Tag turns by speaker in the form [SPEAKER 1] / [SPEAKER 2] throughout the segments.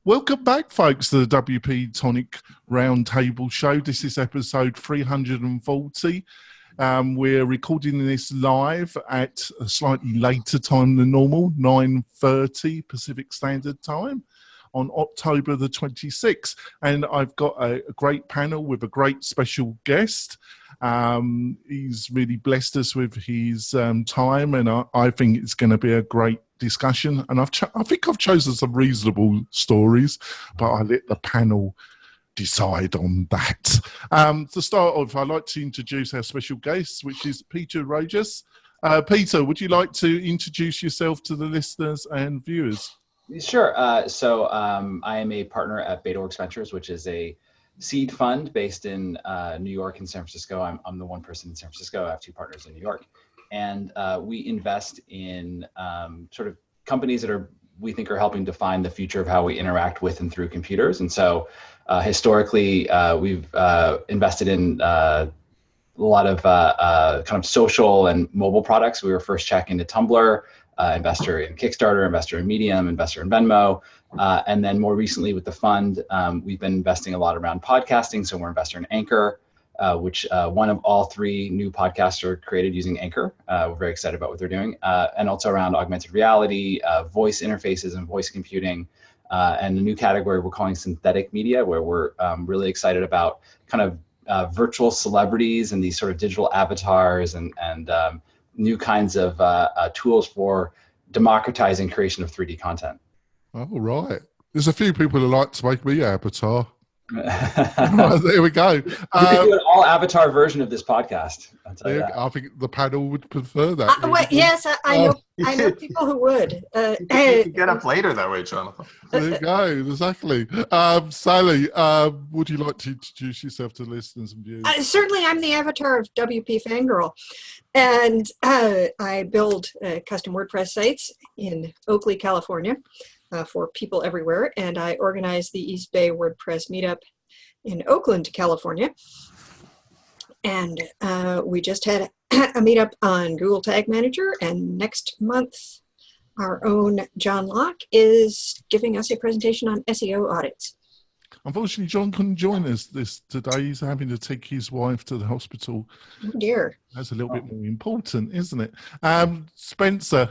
[SPEAKER 1] Welcome back, folks, to the WP-Tonic Roundtable Show. This is episode 340. We're recording this live at a slightly later time than normal, 9:30 Pacific Standard Time on October the 26th. And I've got a great panel with a great special guest. He's really blessed us with his time, and I think it's going to be a great discussion. And I think I've chosen some reasonable stories, but I let the panel decide on that. To start off, I'd like to introduce our special guest, which is Peter Rojas. Peter, would you like to introduce yourself to the listeners and viewers?
[SPEAKER 2] Sure. So I am a partner at BetaWorks Ventures, which is a seed fund based in New York and San Francisco. I'm the one person in San Francisco. I have two partners in New York. And we invest in sort of companies that we think are helping define the future of how we interact with and through computers. And so historically, we've invested in a lot of kind of social and mobile products. We were first check into Tumblr, investor in Kickstarter, investor in Medium, investor in Venmo. And then more recently with the fund, we've been investing a lot around podcasting. So we're an investor in Anchor, which one of all three new podcasts are created using Anchor. We're very excited about what they're doing. And also around augmented reality, voice interfaces and voice computing, and a new category we're calling synthetic media, where we're really excited about kind of virtual celebrities and these sort of digital avatars and new kinds of tools for democratizing creation of 3D content.
[SPEAKER 1] Oh, right. There's a few people who like to make me avatar. Right, there we go.
[SPEAKER 2] You could do an all avatar version of this podcast.
[SPEAKER 1] I think the panel would prefer that.
[SPEAKER 3] Well, yes, I know people who would.
[SPEAKER 4] You can get up later that way, Jonathan.
[SPEAKER 1] There you go, exactly. Sally, would you like to introduce yourself to listeners and viewers?
[SPEAKER 3] Certainly, I'm the avatar of WP Fangirl, and I build custom WordPress sites in Oakley, California. For people everywhere, and I organize the East Bay WordPress meetup in Oakland, California. And we just had a meetup on Google Tag Manager, and next month our own John Locke is giving us a presentation on SEO audits.
[SPEAKER 1] Unfortunately, John couldn't join us today. He's having to take his wife to the hospital.
[SPEAKER 3] Oh dear.
[SPEAKER 1] That's a little bit more important, isn't it? Spencer,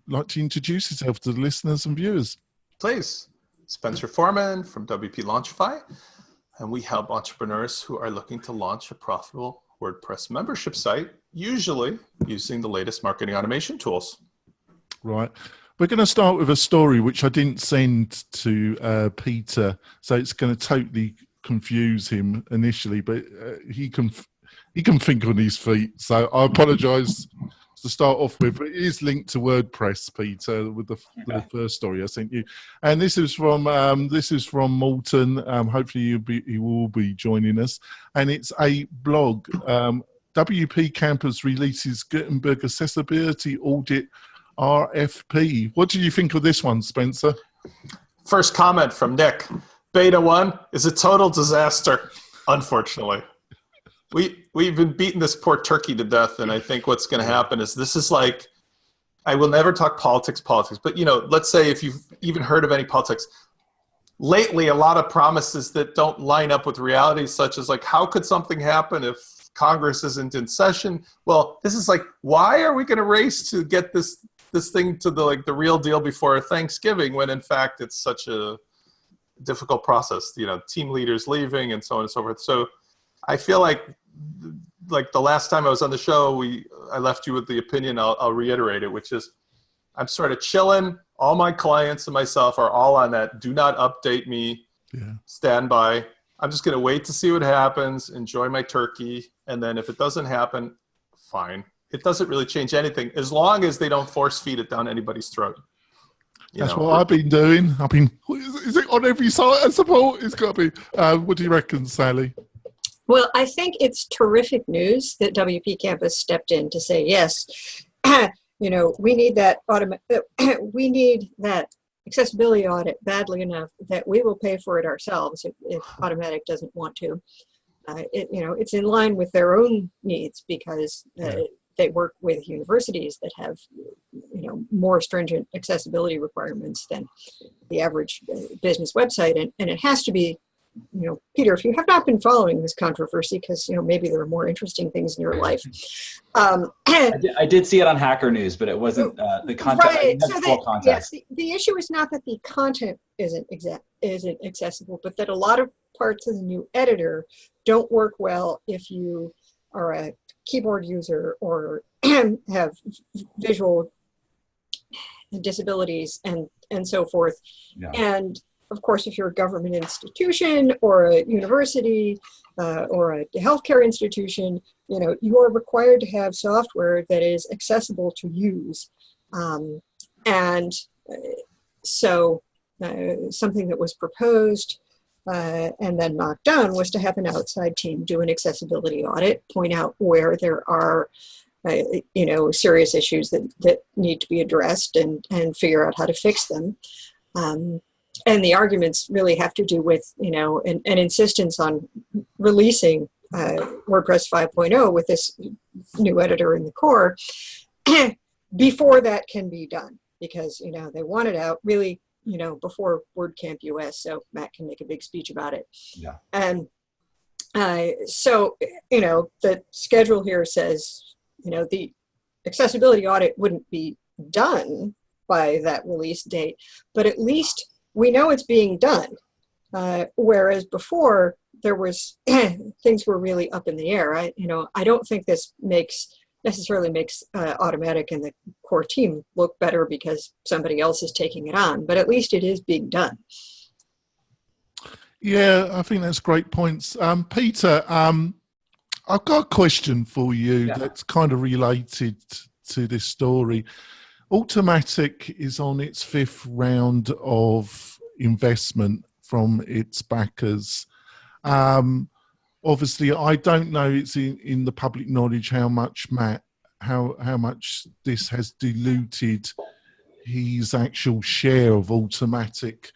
[SPEAKER 1] like to introduce yourself to the listeners and viewers?
[SPEAKER 4] Please. Spencer Foreman from WP Launchify, and we help entrepreneurs who are looking to launch a profitable WordPress membership site, usually using the latest marketing automation tools.
[SPEAKER 1] Right. We're going to start with a story which I didn't send to Peter, so it's going to totally confuse him initially, but he can think on his feet. So I apologise. To start off with, it is linked to WordPress, Peter, with the first story I sent you, and this is from Morton. Hopefully, he will be joining us, and it's a blog. WP-Campus releases Gutenberg accessibility audit RFP. What do you think of this one, Spencer?
[SPEAKER 4] First comment from Nick: Beta 1 is a total disaster, unfortunately. We've been beating this poor turkey to death, and I think what's going to happen is this is like, I will never talk politics, but let's say if you've even heard of any politics, lately a lot of promises that don't line up with reality, such as like, how could something happen if Congress isn't in session? Well, this is like, why are we going to race to get this thing to the real deal before Thanksgiving, when in fact it's such a difficult process, team leaders leaving and so on and so forth. So I feel like the last time I was on the show, I left you with the opinion, I'll reiterate it, which is I'm sort of chilling. All my clients and myself are all on that do not update me, standby. I'm just going to wait to see what happens, enjoy my turkey, and then if it doesn't happen, fine. It doesn't really change anything, as long as they don't force feed it down anybody's throat.
[SPEAKER 1] That's what I've been doing. Is it on every site I suppose? It's got to be. What do you reckon, Sally?
[SPEAKER 3] Well, I think it's terrific news that WP Campus stepped in to say, yes, we need that accessibility audit badly enough that we will pay for it ourselves if Automatic doesn't want to. It's in line with their own needs because they work with universities that have, more stringent accessibility requirements than the average business website, and it has to be, Peter, if you have not been following this controversy, because maybe there are more interesting things in your life.
[SPEAKER 2] I did see it on Hacker News, but it wasn't the content.
[SPEAKER 3] Right.
[SPEAKER 2] So full context.
[SPEAKER 3] Yes, the issue is not that the content isn't accessible, but that a lot of parts of the new editor don't work well if you are a keyboard user or have visual disabilities and so forth.
[SPEAKER 2] Yeah.
[SPEAKER 3] And of course, if you're a government institution or a university or a healthcare institution, you are required to have software that is accessible to use. So something that was proposed and then not done was to have an outside team do an accessibility audit, point out where there are serious issues that need to be addressed and figure out how to fix them. And the arguments really have to do with, an insistence on releasing WordPress 5.0 with this new editor in the core before that can be done, because, they want it out really, before WordCampUS, so Matt can make a big speech about it.
[SPEAKER 2] Yeah.
[SPEAKER 3] And so, the schedule here says, the accessibility audit wouldn't be done by that release date, but at least we know it's being done. Whereas before there was things were really up in the air. I don't think this necessarily makes Automatic and the core team look better because somebody else is taking it on, but at least it is being done.
[SPEAKER 1] Yeah, I think that's great points. Peter, I've got a question for you that's kind of related to this story. Automatic is on its 5th round of investment from its backers. Obviously, I don't know, it's in the public knowledge how much how much this has diluted his actual share of Automatic.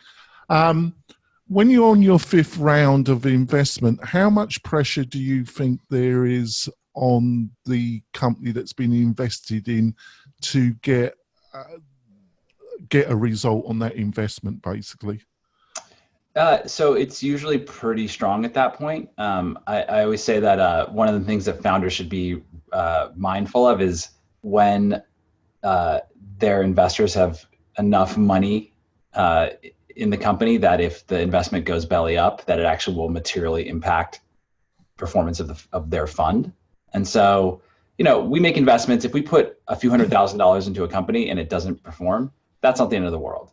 [SPEAKER 1] When you're on your 5th round of investment, how much pressure do you think there is on the company that's been invested in to get a result on that investment, basically?
[SPEAKER 2] So it's usually pretty strong at that point. I always say that one of the things that founders should be mindful of is when their investors have enough money in the company that if the investment goes belly up, that it actually will materially impact performance of their fund. And so, we make investments. If we put a few $100,000 into a company and it doesn't perform, that's not the end of the world.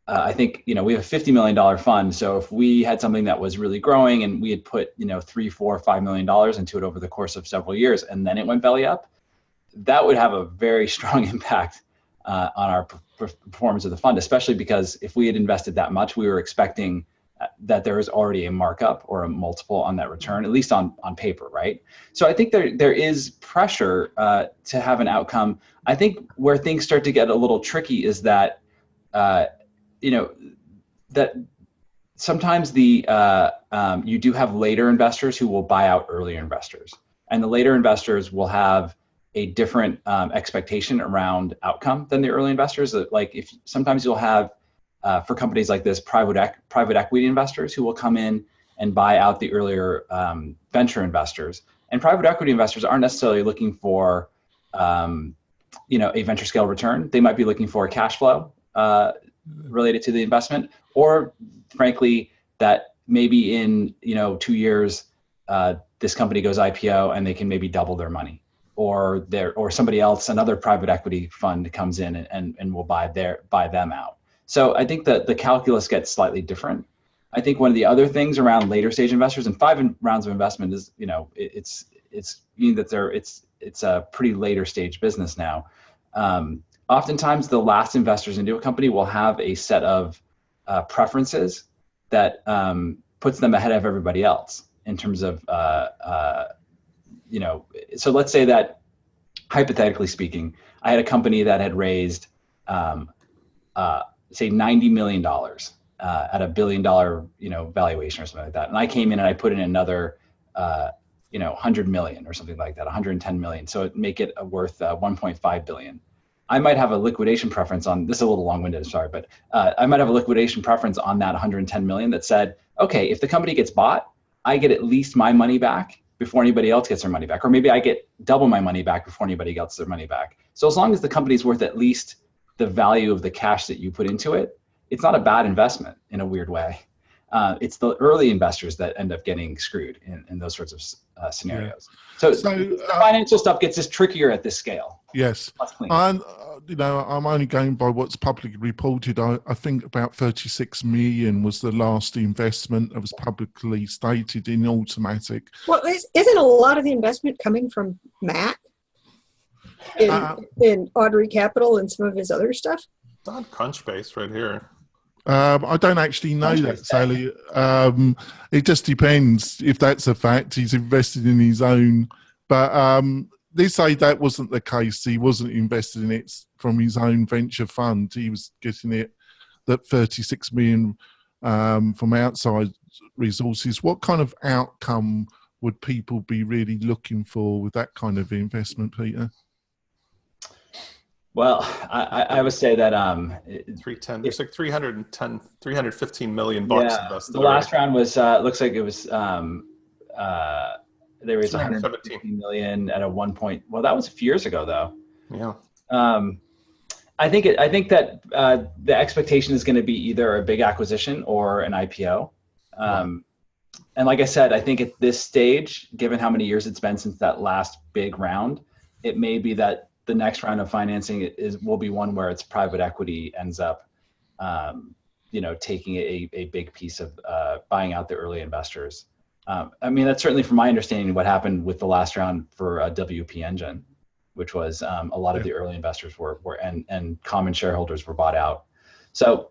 [SPEAKER 2] I think, we have a $50 million fund. So if we had something that was really growing and we had put, $3, $4, $5 million into it over the course of several years, and then it went belly up, that would have a very strong impact on our performance of the fund, especially because if we had invested that much, we were expecting that there is already a markup or a multiple on that return, at least on paper, right? So I think there is pressure to have an outcome. I think where things start to get a little tricky is that, that sometimes you do have later investors who will buy out earlier investors, and the later investors will have a different expectation around outcome than the early investors. Like sometimes you'll have for companies like this, private equity investors who will come in and buy out the earlier venture investors. And private equity investors aren't necessarily looking for, a venture scale return. They might be looking for a cash flow related to the investment, or frankly, that maybe in 2 years, this company goes IPO and they can maybe double their money, or somebody else, another private equity fund comes in and will buy them out. So I think that the calculus gets slightly different. I think one of the other things around later stage investors, and 5 rounds of investment is, it's meaning that it's a pretty later stage business now. Oftentimes the last investors into a company will have a set of preferences that puts them ahead of everybody else in terms of, so let's say that hypothetically speaking, I had a company that had raised, say $90 million at $1 billion, valuation or something like that. And I came in and I put in another, 100 million or something like that, 110 million. So it make it worth 1.5 billion. I might have a liquidation preference on, this is a little long-winded, sorry, but I might have a liquidation preference on that 110 million that said, okay, if the company gets bought, I get at least my money back before anybody else gets their money back. Or maybe I get double my money back before anybody gets their money back. So as long as the company's worth at least the value of the cash that you put into it, it's not a bad investment in a weird way. It's the early investors that end up getting screwed in those sorts of scenarios. Yeah. So the financial stuff gets just trickier at this scale.
[SPEAKER 1] Yes, and I'm only going by what's publicly reported. I think about 36 million was the last investment that was publicly stated in Automatic.
[SPEAKER 3] Well, isn't a lot of the investment coming from Matt in Audrey Capital and some of his other stuff?
[SPEAKER 4] It's on Crunchbase right here.
[SPEAKER 1] I don't actually know that, Sally. It just depends if that's a fact. He's invested in his own, but they say that wasn't the case. He wasn't invested in it from his own venture fund. He was getting it, that 36 million from outside resources. What kind of outcome would people be really looking for with that kind of investment, Peter?
[SPEAKER 2] Well, I would say that
[SPEAKER 4] 310. It's like 315 million bucks invested.
[SPEAKER 2] The last round was looks like it was there was 117 million at a 1 point. Well, that was a few years ago, though.
[SPEAKER 4] Yeah.
[SPEAKER 2] I think that the expectation is going to be either a big acquisition or an IPO. And like I said, I think at this stage, given how many years it's been since that last big round, it may be that the next round of financing will be one where it's private equity ends up, taking a big piece of buying out the early investors. I mean, that's certainly, from my understanding, what happened with the last round for WP Engine, which was a lot of the early investors were and common shareholders were bought out. So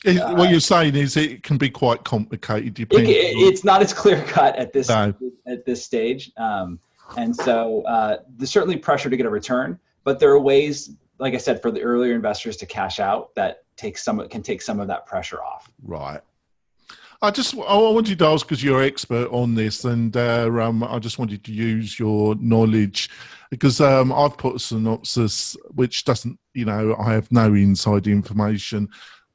[SPEAKER 1] what you're saying is it can be quite complicated.
[SPEAKER 2] It's not as clear cut at this stage. And so there's certainly pressure to get a return, but there are ways, like I said, for the earlier investors to cash out that can take some of that pressure off.
[SPEAKER 1] Right. I wanted to ask, because you're expert on this, and I just wanted to use your knowledge, because I've put a synopsis which doesn't, I have no inside information,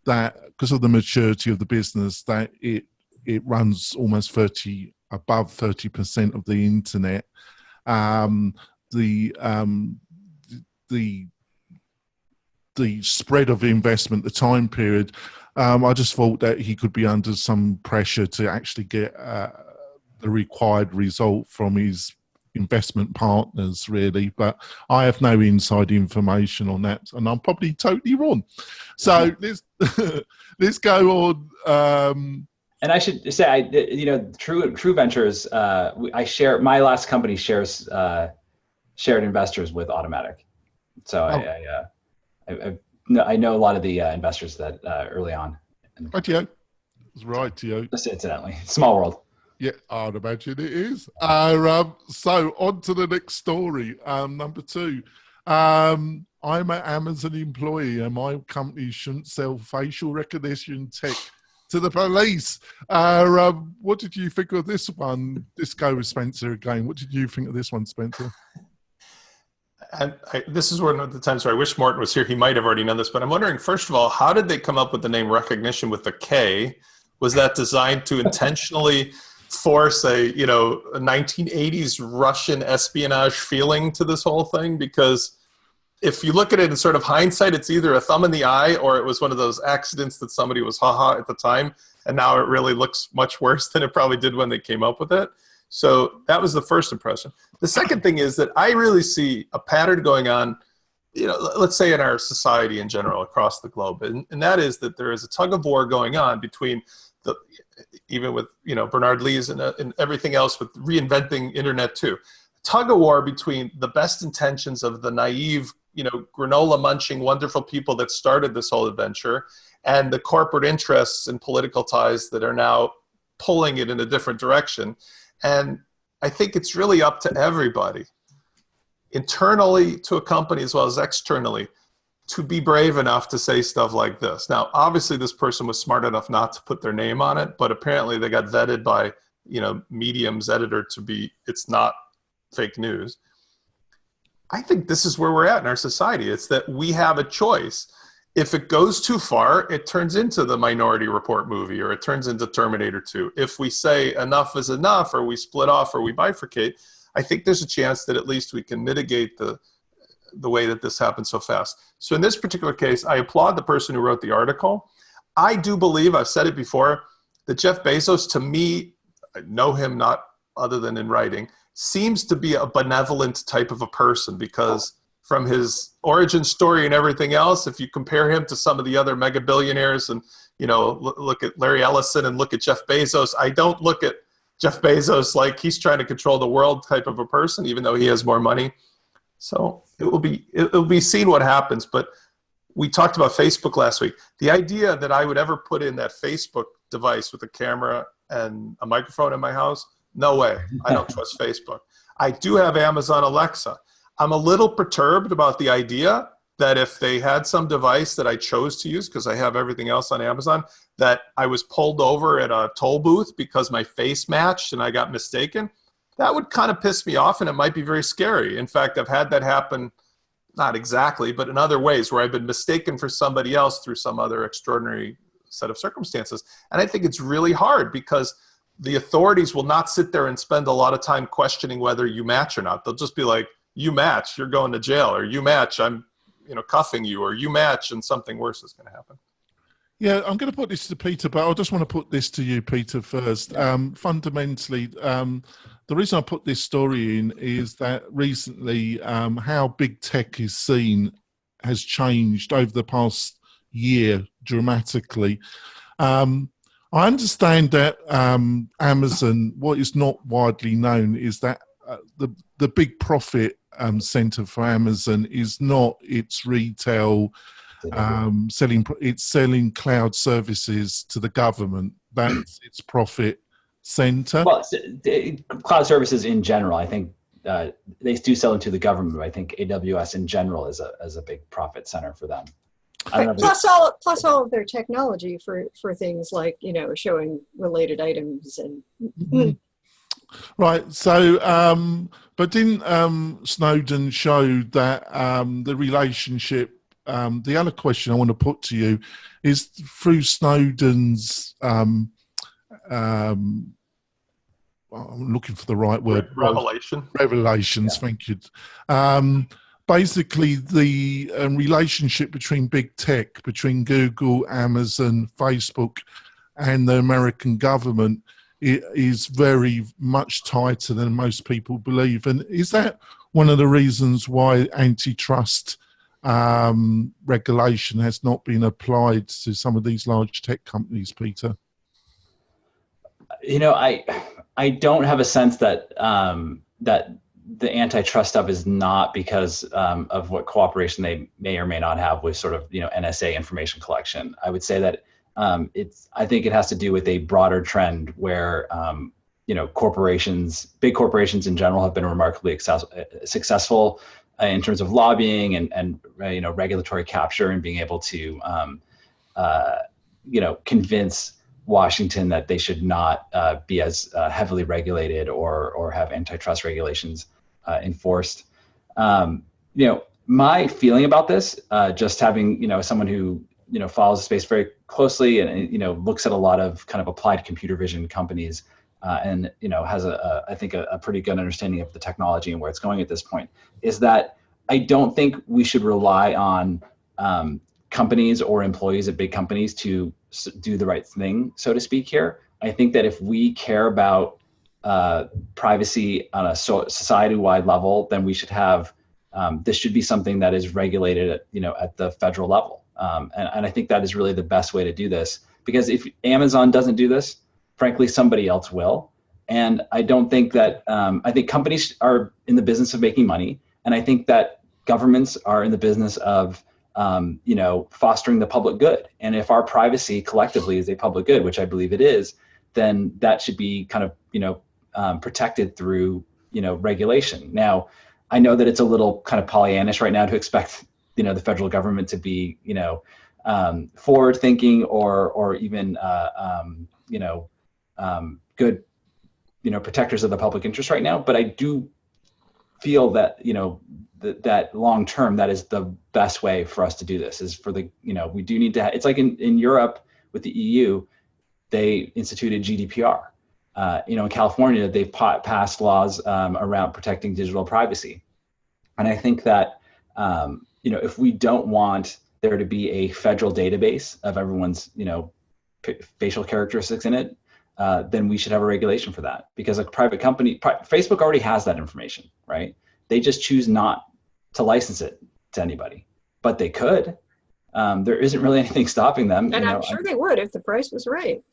[SPEAKER 1] that because of the maturity of the business, that it runs almost above 30% of the internet. The spread of investment, the time period, I just thought that he could be under some pressure to actually get the required result from his investment partners, really. But I have no inside information on that, and I'm probably totally wrong. So let's go on.
[SPEAKER 2] And I should say, True Ventures, my last company shares shared investors with Automatic. So I know a lot of the investors that early on.
[SPEAKER 1] Rightio. Rightio.
[SPEAKER 2] Just incidentally, small world.
[SPEAKER 1] Yeah, I'd imagine it is. So on to the next story. Number 2. I'm an Amazon employee, and my company shouldn't sell facial recognition tech to the police. What did you think of this one? This go with Spencer again. What did you think of this one, Spencer?
[SPEAKER 4] And this is one of the times where I wish Morton was here. He might have already known this, but I'm wondering, first of all, how did they come up with the name Recognition with a K? Was that designed to intentionally force a 1980s Russian espionage feeling to this whole thing? Because if you look at it in sort of hindsight, it's either a thumb in the eye or it was one of those accidents that somebody was haha at the time, and now it really looks much worse than it probably did when they came up with it. So that was the first impression. The second thing is that I really see a pattern going on, let's say in our society in general across the globe, and that is that there is a tug of war going on between even with Bernard Lee's and everything else with reinventing internet too. Tug of war between the best intentions of the naive, granola munching, wonderful people that started this whole adventure, and the corporate interests and political ties that are now pulling it in a different direction. And I think it's really up to everybody, internally to a company as well as externally, to be brave enough to say stuff like this. Now, obviously, this person was smart enough not to put their name on it, but apparently they got vetted by, Medium's editor to be, it's not fake news. I think this is where we're at in our society. It's that we have a choice. If it goes too far, it turns into the Minority Report movie, or it turns into Terminator 2. If we say enough is enough, or we split off, or we bifurcate, I think there's a chance that at least we can mitigate the way that this happens so fast. So in this particular case, I applaud the person who wrote the article. I do believe, I've said it before, that Jeff Bezos, to me, I know him not other than in writing, seems to be a benevolent type of a person, because from his origin story and everything else, if you compare him to some of the other mega billionaires, and look at Larry Ellison and look at Jeff Bezos, I don't look at Jeff Bezos like he's trying to control the world type of a person, even though he has more money. So it will be seen what happens. But we talked about Facebook last week. The idea that I would ever put in that Facebook device with a camera and a microphone in my house, no way. I don't trust Facebook. I do have Amazon Alexa. I'm a little perturbed about the idea that if they had some device that I chose to use, because I have everything else on Amazon, that I was pulled over at a toll booth because my face matched and I got mistaken. That would kind of piss me off, and it might be very scary. In fact, I've had that happen, not exactly, but in other ways, where I've been mistaken for somebody else through some other extraordinary set of circumstances. And I think it's really hard, because the authorities will not sit there and spend a lot of time questioning whether you match or not. They'll just be like, you match, you're going to jail, or you match, I'm cuffing you, or you match and something worse is going to happen.
[SPEAKER 1] Yeah, I'm going to put this to Peter, but I just want to put this to you, Peter, first. Fundamentally, the reason I put this story in is that recently how big tech is seen has changed over the past year dramatically. I understand that Amazon, what is not widely known is that the big profit center for Amazon is not its retail selling cloud services to the government. That's its profit center.
[SPEAKER 2] Well, cloud services in general, I think they do sell into the government, but I think AWS in general is a big profit center for them.
[SPEAKER 3] Plus all of their technology for things like showing related items and.
[SPEAKER 1] Mm-hmm. Right. So, but didn't Snowden show that the relationship? The other question I want to put to you is, through Snowden's, I'm looking for the right word. Revelations. Yeah. Thank you. Basically, the relationship between big tech, between Google, Amazon, Facebook, and the American government, it is very much tighter than most people believe. And is that one of the reasons why antitrust regulation has not been applied to some of these large tech companies, Peter?
[SPEAKER 2] I don't have a sense that that the antitrust stuff is not because of what cooperation they may or may not have with sort of NSA information collection. I would say that I think it has to do with a broader trend where big corporations in general have been remarkably successful in terms of lobbying and regulatory capture, and being able to convince Washington that they should not be as heavily regulated or have antitrust regulations enforced. My feeling about this, just having someone who follows the space very closely and looks at a lot of kind of applied computer vision companies, and has I think a pretty good understanding of the technology and where it's going at this point, is that I don't think we should rely on companies or employees at big companies to do the right thing, so to speak here. I think that if we care about privacy on a society-wide level, then we should have this should be something that is regulated at the federal level. And I think that is really the best way to do this, because if Amazon doesn't do this, frankly, somebody else will. And I don't think that, I think companies are in the business of making money. And I think that governments are in the business of, fostering the public good. And if our privacy collectively is a public good, which I believe it is, then that should be kind of, protected through, regulation. Now, I know that it's a little kind of Pollyannish right now to expect the federal government to be, forward thinking or even, good, protectors of the public interest right now. But I do feel that, that long term, that is the best way for us to do this, is for the, we do need to, it's like in Europe with the EU, they instituted GDPR. In California, they've passed laws around protecting digital privacy. And I think that, if we don't want there to be a federal database of everyone's, facial characteristics in it, then we should have a regulation for that. Because a private company, Facebook already has that information, right? They just choose not to license it to anybody, but they could. There isn't really anything stopping them.
[SPEAKER 3] And I'm sure they would if the price was right.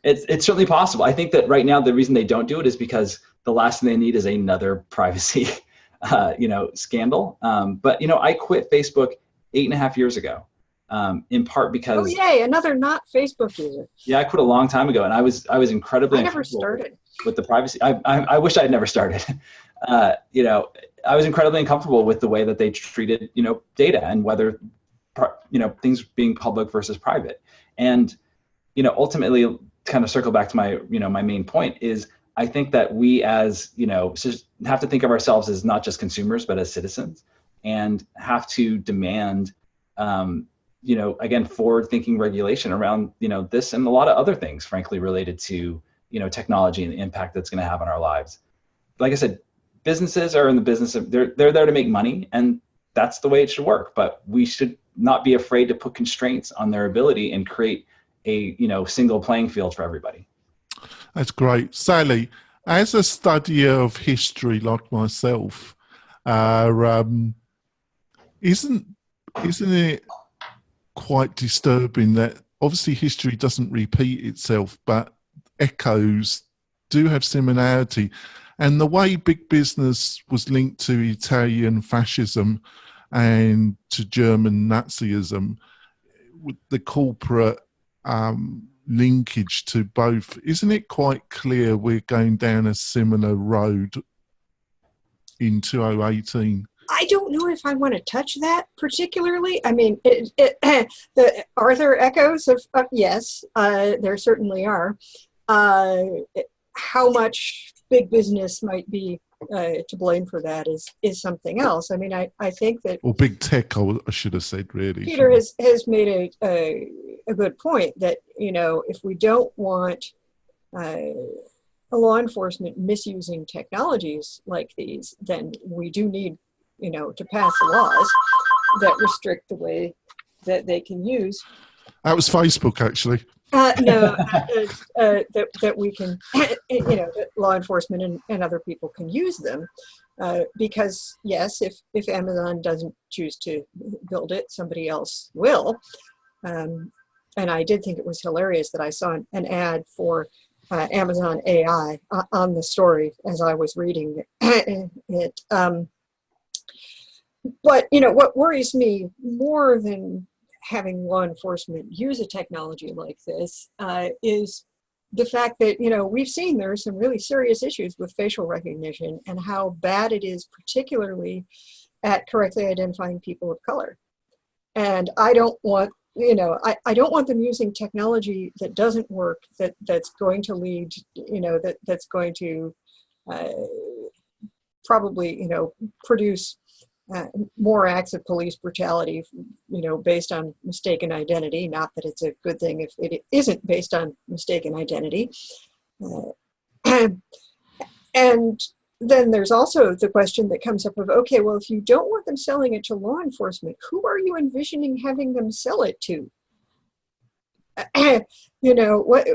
[SPEAKER 2] It's certainly possible. I think that right now the reason they don't do it is because the last thing they need is another privacy, scandal. But I quit Facebook 8.5 years ago, in part because. Oh
[SPEAKER 3] yay! Another not Facebook user.
[SPEAKER 2] Yeah, I quit a long time ago, and I was incredibly.
[SPEAKER 3] I never started
[SPEAKER 2] with the privacy. I wish I had never started. I was incredibly uncomfortable with the way that they treated data and whether things being public versus private, and ultimately. Kind of circle back to my my main point is I think that we as have to think of ourselves as not just consumers but as citizens, and have to demand again forward thinking regulation around this and a lot of other things frankly related to technology and the impact that's going to have on our lives. Like I said, businesses are in the business of they're there to make money, and that's the way it should work, but we should not be afraid to put constraints on their ability and create a single playing field for everybody.
[SPEAKER 1] That's great. Sally, as a studier of history like myself, isn't it quite disturbing that obviously history doesn't repeat itself, but echoes do have similarity? And the way big business was linked to Italian fascism and to German Nazism, with the corporate linkage to both, isn't it quite clear we're going down a similar road in 2018?
[SPEAKER 3] I don't know if I want to touch that particularly. I mean, are there echoes of yes, there certainly are. How much big business might be to blame for that is something else. I mean, I think that...
[SPEAKER 1] Or big tech, I should have said, really.
[SPEAKER 3] Peter has made a good point that, if we don't want law enforcement misusing technologies like these, then we do need, to pass laws that restrict the way that they can use.
[SPEAKER 1] That was Facebook, actually.
[SPEAKER 3] No, that we can, that law enforcement and other people can use them. Because, yes, if Amazon doesn't choose to build it, somebody else will. And I did think it was hilarious that I saw an ad for Amazon AI on the story as I was reading it. But, what worries me more than having law enforcement use a technology like this is the fact that, we've seen there are some really serious issues with facial recognition and how bad it is, particularly at correctly identifying people of color. And I don't want, I don't want them using technology that doesn't work, that's going to lead, that's going to probably, produce more acts of police brutality, based on mistaken identity. Not that it's a good thing if it isn't based on mistaken identity. And then there's also the question that comes up of, okay, well, if you don't want them selling it to law enforcement, who are you envisioning having them sell it to? What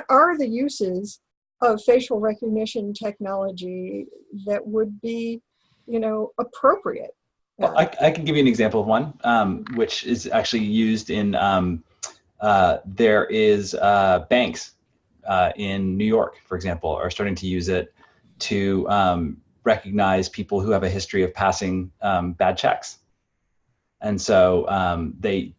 [SPEAKER 3] are the uses of facial recognition technology that would be appropriate?
[SPEAKER 2] Well, I can give you an example of one, which is actually used in, there is banks in New York, for example, are starting to use it to recognize people who have a history of passing bad checks. And so they,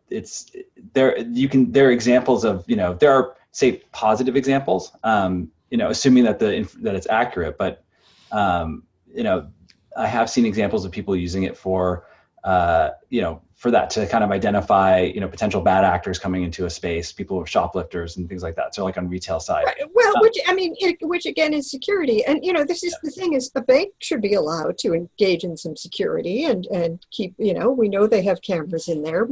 [SPEAKER 2] it's there, there are examples of, there are, say, positive examples, assuming that that it's accurate, but, I have seen examples of people using it for for that to kind of identify, potential bad actors coming into a space, people with shoplifters and things like that. So like on retail side.
[SPEAKER 3] Right. Well, which again is security. And, this is the thing is a bank should be allowed to engage in some security and keep, we know they have cameras in there,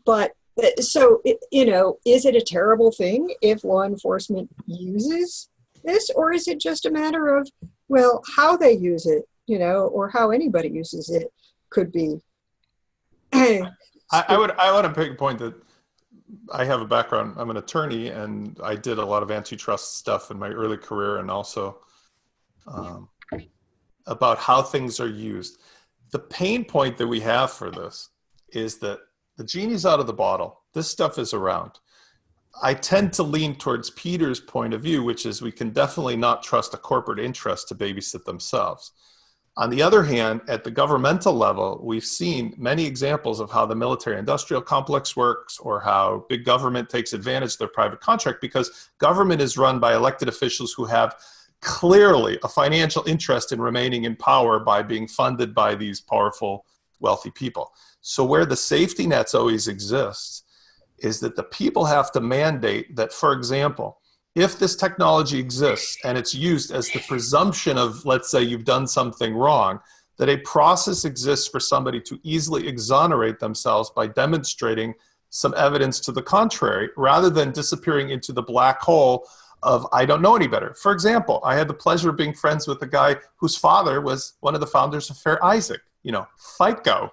[SPEAKER 3] but so, is it a terrible thing if law enforcement uses this, or is it just a matter of, well, how they use it, or how anybody uses it could be.
[SPEAKER 4] I want to make a point that I have a background. I'm an attorney, and I did a lot of antitrust stuff in my early career, and also about how things are used. The pain point that we have for this is that the genie's out of the bottle. This stuff is around. I tend to lean towards Peter's point of view, which is we can definitely not trust a corporate interest to babysit themselves. On the other hand, at the governmental level, we've seen many examples of how the military-industrial complex works, or how big government takes advantage of their private contract, because government is run by elected officials who have clearly a financial interest in remaining in power by being funded by these powerful, wealthy people. So where the safety nets always exist is that the people have to mandate that, for example, if this technology exists and it's used as the presumption of, let's say you've done something wrong, that a process exists for somebody to easily exonerate themselves by demonstrating some evidence to the contrary, rather than disappearing into the black hole of, I don't know any better. For example, I had the pleasure of being friends with a guy whose father was one of the founders of Fair Isaac, FICO.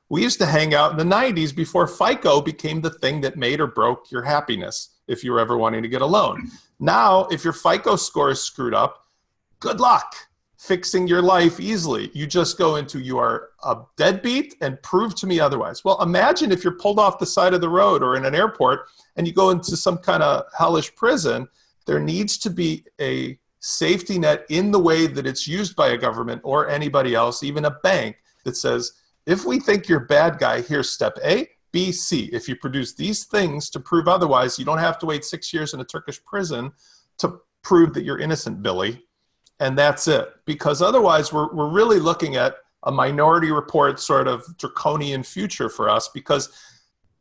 [SPEAKER 4] We used to hang out in the 90s before FICO became the thing that made or broke your happiness if you were ever wanting to get a loan. Now, if your FICO score is screwed up, good luck fixing your life easily. You just go into, you are a deadbeat and prove to me otherwise. Well, imagine if you're pulled off the side of the road or in an airport and you go into some kind of hellish prison. There needs to be a safety net in the way that it's used by a government or anybody else, even a bank, that says, if we think you're a bad guy, here's step A, B, C. If you produce these things to prove otherwise, you don't have to wait 6 years in a Turkish prison to prove that you're innocent, Billy. And that's it. Because otherwise, we're really looking at a Minority Report sort of draconian future for us, because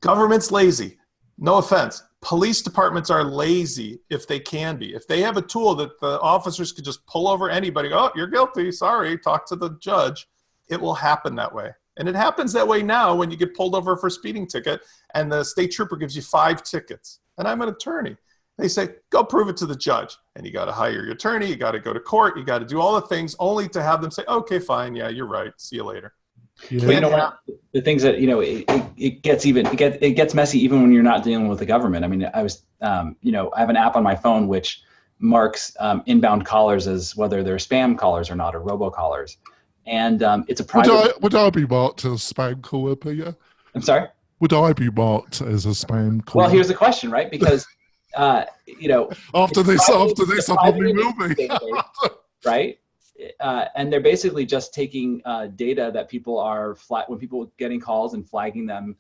[SPEAKER 4] government's lazy. No offense. Police departments are lazy if they can be. If they have a tool that the officers could just pull over anybody, oh, you're guilty, sorry, talk to the judge, it will happen that way. And it happens that way now when you get pulled over for a speeding ticket and the state trooper gives you 5 tickets. And I'm an attorney. They say, go prove it to the judge. And you got to hire your attorney. You got to go to court. You got to do all the things only to have them say, okay, fine. Yeah, you're right. See you later.
[SPEAKER 1] Yeah.
[SPEAKER 2] But what? The things that, it gets messy even when you're not dealing with the government. I mean, I have an app on my phone which marks inbound callers as whether they're spam callers or not, or robocallers. And it's a private.
[SPEAKER 1] Would I be marked as a spam caller, Peter?
[SPEAKER 2] I'm sorry?
[SPEAKER 1] Would I be marked as a spam caller?
[SPEAKER 2] Well, here's the question, right? Because,
[SPEAKER 1] after this, I probably will be.
[SPEAKER 2] Right? And they're basically just taking data that people are when people getting calls and flagging them,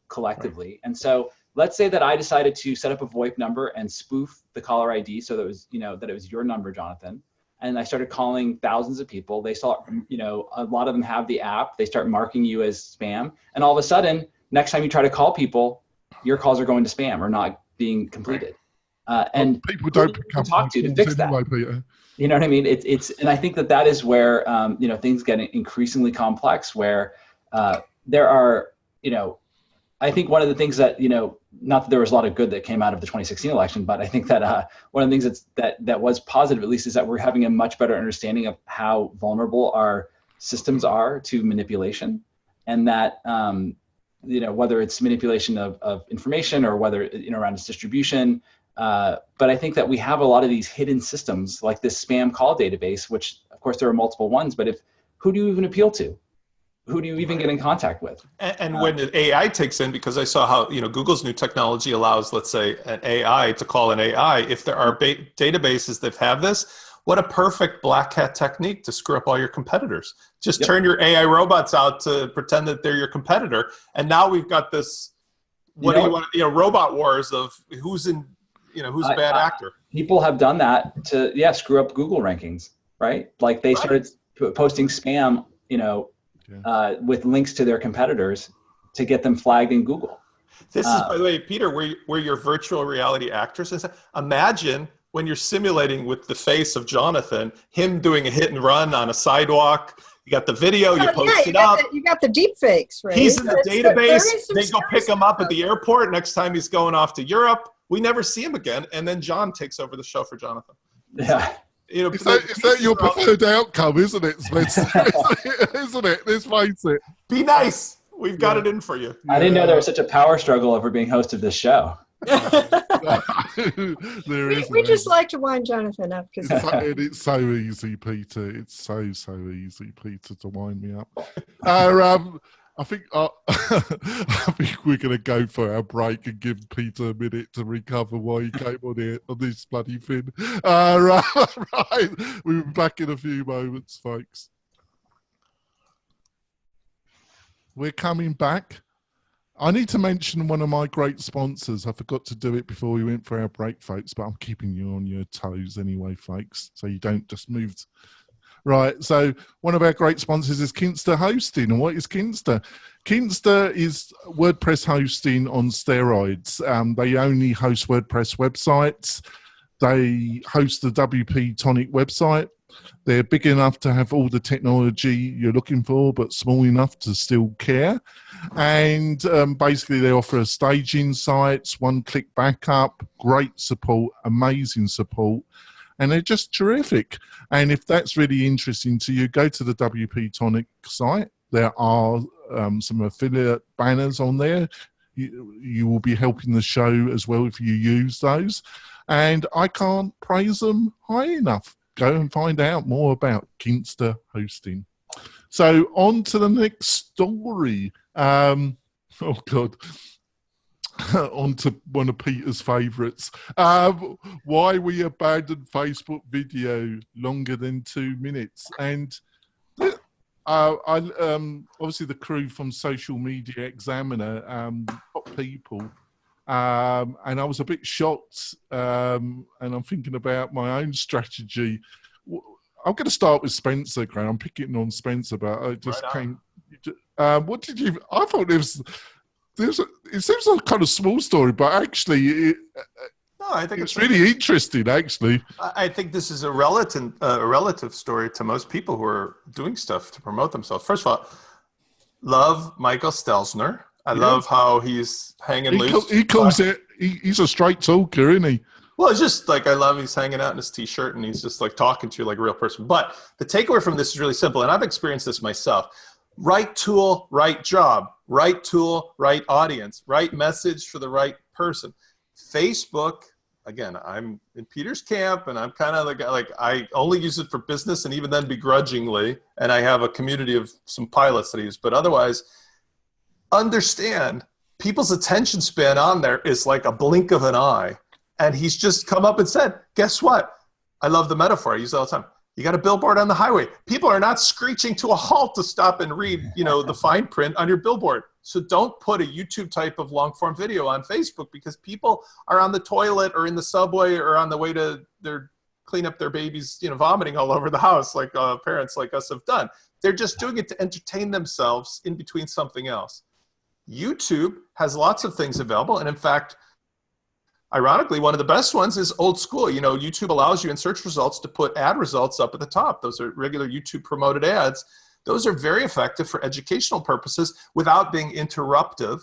[SPEAKER 2] collectively. Right. And so let's say that I decided to set up a VoIP number and spoof the caller ID so that it was, that it was your number, Jonathan. And I started calling thousands of people. They saw, a lot of them have the app. They start marking you as spam. And all of a sudden, next time you try to call people, your calls are going to spam or not being completed. And
[SPEAKER 1] people don't pick up
[SPEAKER 2] talk to fix that.
[SPEAKER 1] Anyway, Peter.
[SPEAKER 2] You know what I mean? And I think that is where, things get increasingly complex, where there are, I think one of the things that, not that there was a lot of good that came out of the 2016 election, but I think that one of the things that was positive, at least, is that we're having a much better understanding of how vulnerable our systems are to manipulation, and that, whether it's manipulation of information or whether, around its distribution. But I think that we have a lot of these hidden systems like this spam call database, which of course there are multiple ones, but who do you even appeal to? Who do you even get in contact with?
[SPEAKER 4] And when the AI takes in, because I saw how, Google's new technology allows, let's say, an AI to call an AI. If there are databases that have this, what a perfect black hat technique to screw up all your competitors. Just turn your AI robots out to pretend that they're your competitor. And now we've got this, robot wars of who's a bad actor.
[SPEAKER 2] People have done that to, screw up Google rankings, right? Like they started posting spam, with links to their competitors to get them flagged in Google.
[SPEAKER 4] This is, by the way, Peter, where your virtual reality actors is. Imagine when you're simulating with the face of Jonathan, him doing a hit and run on a sidewalk. You got the video, you post it up.
[SPEAKER 3] You got the deep fakes, right?
[SPEAKER 4] He's in the database. They go pick him up at the airport. Next time he's going off to Europe, we never see him again. And then John takes over the show for Jonathan.
[SPEAKER 2] Yeah.
[SPEAKER 1] You know, is that your preferred outcome, isn't it, Spencer? Isn't it? Let's face it.
[SPEAKER 4] Be nice. We've got it in for you.
[SPEAKER 2] I didn't know there was such a power struggle over being host of this show.
[SPEAKER 3] We just like to wind Jonathan up because
[SPEAKER 1] it's so easy, Peter. It's so easy, Peter, to wind me up. I think we're going to go for our break and give Peter a minute to recover while he came on this bloody thing. Right, we'll be back in a few moments, folks. We're coming back. I need to mention one of my great sponsors. I forgot to do it before we went for our break, folks, but I'm keeping you on your toes anyway, folks, so you don't just move. Right, so one of our great sponsors is Kingster Hosting. And what is Kingster? Kingster is WordPress hosting on steroids. They only host WordPress websites. They host the WP-Tonic website. They're big enough to have all the technology you're looking for, but small enough to still care. And basically, they offer staging sites, one-click backup, great support, amazing support. And they're just terrific. And if that's really interesting to you, go to the WP-Tonic site. There are some affiliate banners on there. You will be helping the show as well if you use those. And I can't praise them high enough. Go and find out more about Kingster Hosting. So on to the next story. Oh, God. On to one of Peter's favourites. Why we abandoned Facebook video longer than 2 minutes. And obviously the crew from Social Media Examiner, top people, and I was a bit shocked, and I'm thinking about my own strategy. I'm going to start with Spencer, Graham. I'm picking on Spencer, but I just came. What did you? I thought it seems like a kind of small story, but actually,
[SPEAKER 4] I think
[SPEAKER 1] it's really interesting. Actually,
[SPEAKER 4] I think this is a relative story to most people who are doing stuff to promote themselves. First of all, love Michael Stelzner. I love how he's hanging loose.
[SPEAKER 1] He calls it. He's a straight talker, isn't he?
[SPEAKER 4] Well, it's just like I love he's hanging out in his t-shirt and he's just like talking to you like a real person. But the takeaway from this is really simple, and I've experienced this myself. Right tool, right job. Right tool, right audience. Right message for the right person. Facebook, again, I'm in Peter's camp, and I'm kind of like I only use it for business, and even then begrudgingly. And I have a community of some pilots that I use, but otherwise, understand people's attention span on there is like a blink of an eye. And he's just come up and said, guess what? I love the metaphor. I use it all the time. You got a billboard on the highway. People are not screeching to a halt to stop and read, the fine print on your billboard. So don't put a YouTube type of long form video on Facebook, because people are on the toilet or in the subway or on the way to clean up their babies, vomiting all over the house like parents like us have done. They're just doing it to entertain themselves in between something else. YouTube has lots of things available. And in fact, ironically, one of the best ones is old school. YouTube allows you in search results to put ad results up at the top. Those are regular YouTube promoted ads. Those are very effective for educational purposes without being interruptive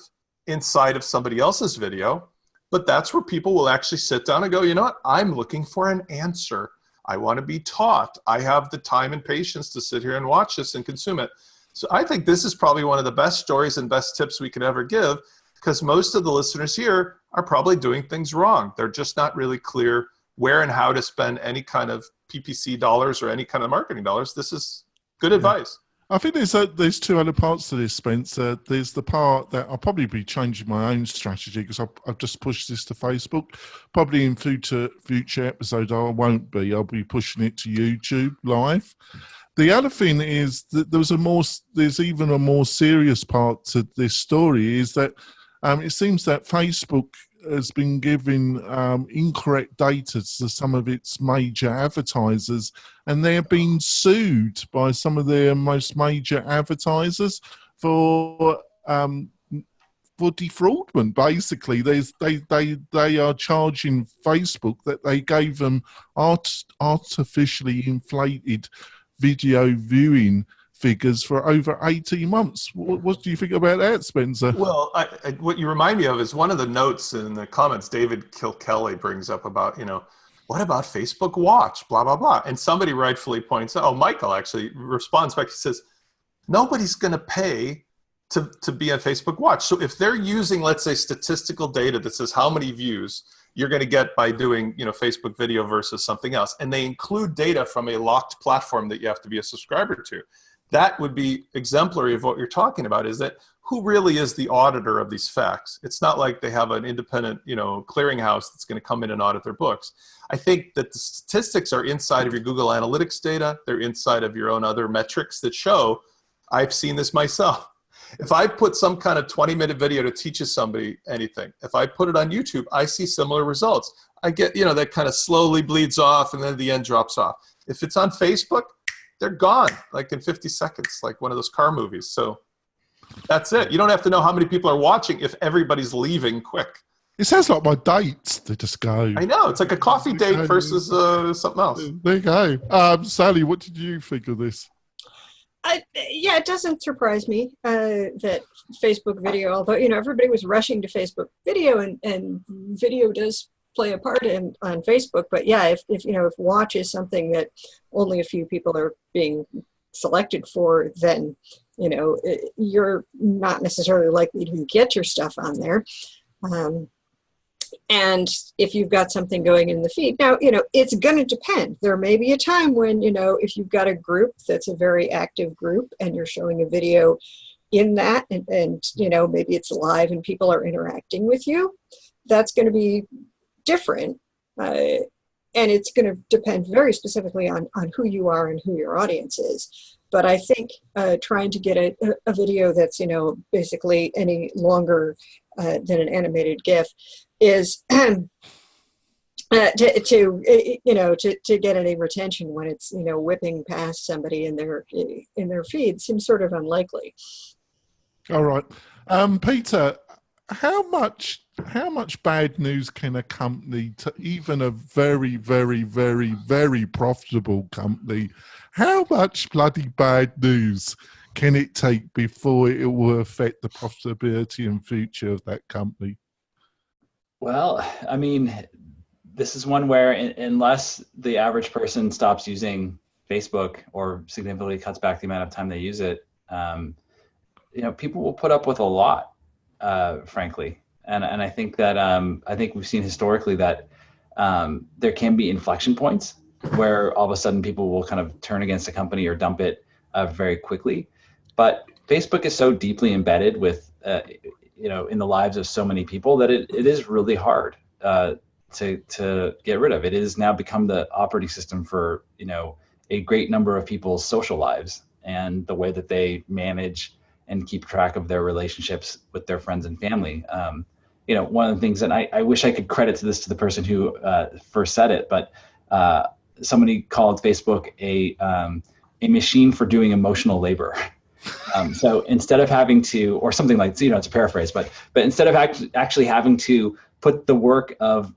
[SPEAKER 4] inside of somebody else's video. But that's where people will actually sit down and go, you know what? I'm looking for an answer. I want to be taught. I have the time and patience to sit here and watch this and consume it. So I think this is probably one of the best stories and best tips we could ever give, because most of the listeners here are probably doing things wrong. They're just not really clear where and how to spend any kind of PPC dollars or any kind of marketing dollars. This is good advice.
[SPEAKER 1] I think there's two other parts to this, Spencer. There's the part that I'll probably be changing my own strategy, because I've just pushed this to Facebook. Probably in future episodes I won't be. I'll be pushing it to YouTube live. The other thing is that there's even a more serious part to this story, is that it seems that Facebook has been giving incorrect data to some of its major advertisers, and they're being sued by some of their most major advertisers for defraudment. Basically, they are charging Facebook that they gave them artificially inflated video viewing figures for over 18 months. What do you think about that, Spencer?
[SPEAKER 4] Well, what you remind me of is one of the notes in the comments David Kilkelly brings up about, what about Facebook Watch, blah, blah, blah. And somebody rightfully points out, Michael actually responds back, he says, nobody's going to pay to be on Facebook Watch. So if they're using, let's say, statistical data that says how many views you're going to get by doing, Facebook video versus something else, and they include data from a locked platform that you have to be a subscriber to, that would be exemplary of what you're talking about, is that who really is the auditor of these facts? It's not like they have an independent, clearinghouse that's going to come in and audit their books. I think that the statistics are inside of your Google Analytics data. They're inside of your own other metrics that show, I've seen this myself. If I put some kind of 20-minute video to teach somebody anything, if I put it on YouTube, I see similar results. I get, that kind of slowly bleeds off and then the end drops off. If it's on Facebook, they're gone, like in 50 seconds, like one of those car movies. So that's it. You don't have to know how many people are watching if everybody's leaving quick.
[SPEAKER 1] It sounds like my dates. They just go.
[SPEAKER 4] I know. It's like a coffee date versus something else.
[SPEAKER 1] There you go. Sally, what did you think of this?
[SPEAKER 3] Yeah, it doesn't surprise me that Facebook video, although, everybody was rushing to Facebook video, and video does play a part on Facebook. But yeah, if watch is something that only a few people are being selected for, then, you're not necessarily likely to get your stuff on there. And if you've got something going in the feed, now, it's going to depend. There may be a time when, if you've got a group that's a very active group and you're showing a video in that, and maybe it's live and people are interacting with you, that's going to be different. And it's going to depend very specifically on who you are and who your audience is. But I think trying to get a video that's, basically any longer than an animated GIF is to get any retention when it's, whipping past somebody in their feed seems sort of unlikely.
[SPEAKER 1] All right. Peter, how much bad news can a company, to even a very, very, very, very profitable company, how much bloody bad news can it take before it will affect the profitability and future of that company?
[SPEAKER 2] Well, I mean, this is one where unless the average person stops using Facebook or significantly cuts back the amount of time they use it, people will put up with a lot, frankly. And I think that I think we've seen historically that there can be inflection points where all of a sudden people will kind of turn against a company or dump it very quickly. But Facebook is so deeply embedded with in the lives of so many people that it is really hard to get rid of. It has now become the operating system for a great number of people's social lives and the way that they manage and keep track of their relationships with their friends and family. One of the things that I wish I could credit to the person who first said it, but somebody called Facebook a machine for doing emotional labor. So instead of having to, or something like, it's a paraphrase, but instead of actually having to put the work of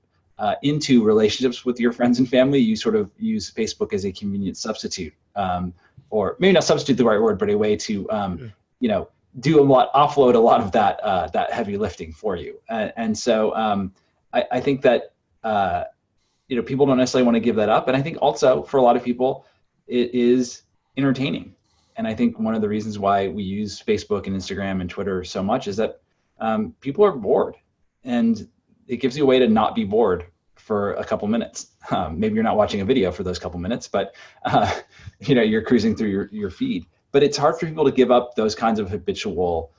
[SPEAKER 2] into relationships with your friends and family, you sort of use Facebook as a convenient substitute, or maybe not substitute the right word, but a way to, offload a lot of that heavy lifting for you. And so I think that, people don't necessarily want to give that up. And I think also for a lot of people, it is entertaining. And I think one of the reasons why we use Facebook and Instagram and Twitter so much is that people are bored, and it gives you a way to not be bored for a couple minutes. Maybe you're not watching a video for those couple minutes, but you're cruising through your feed. But it's hard for people to give up those kinds of habitual,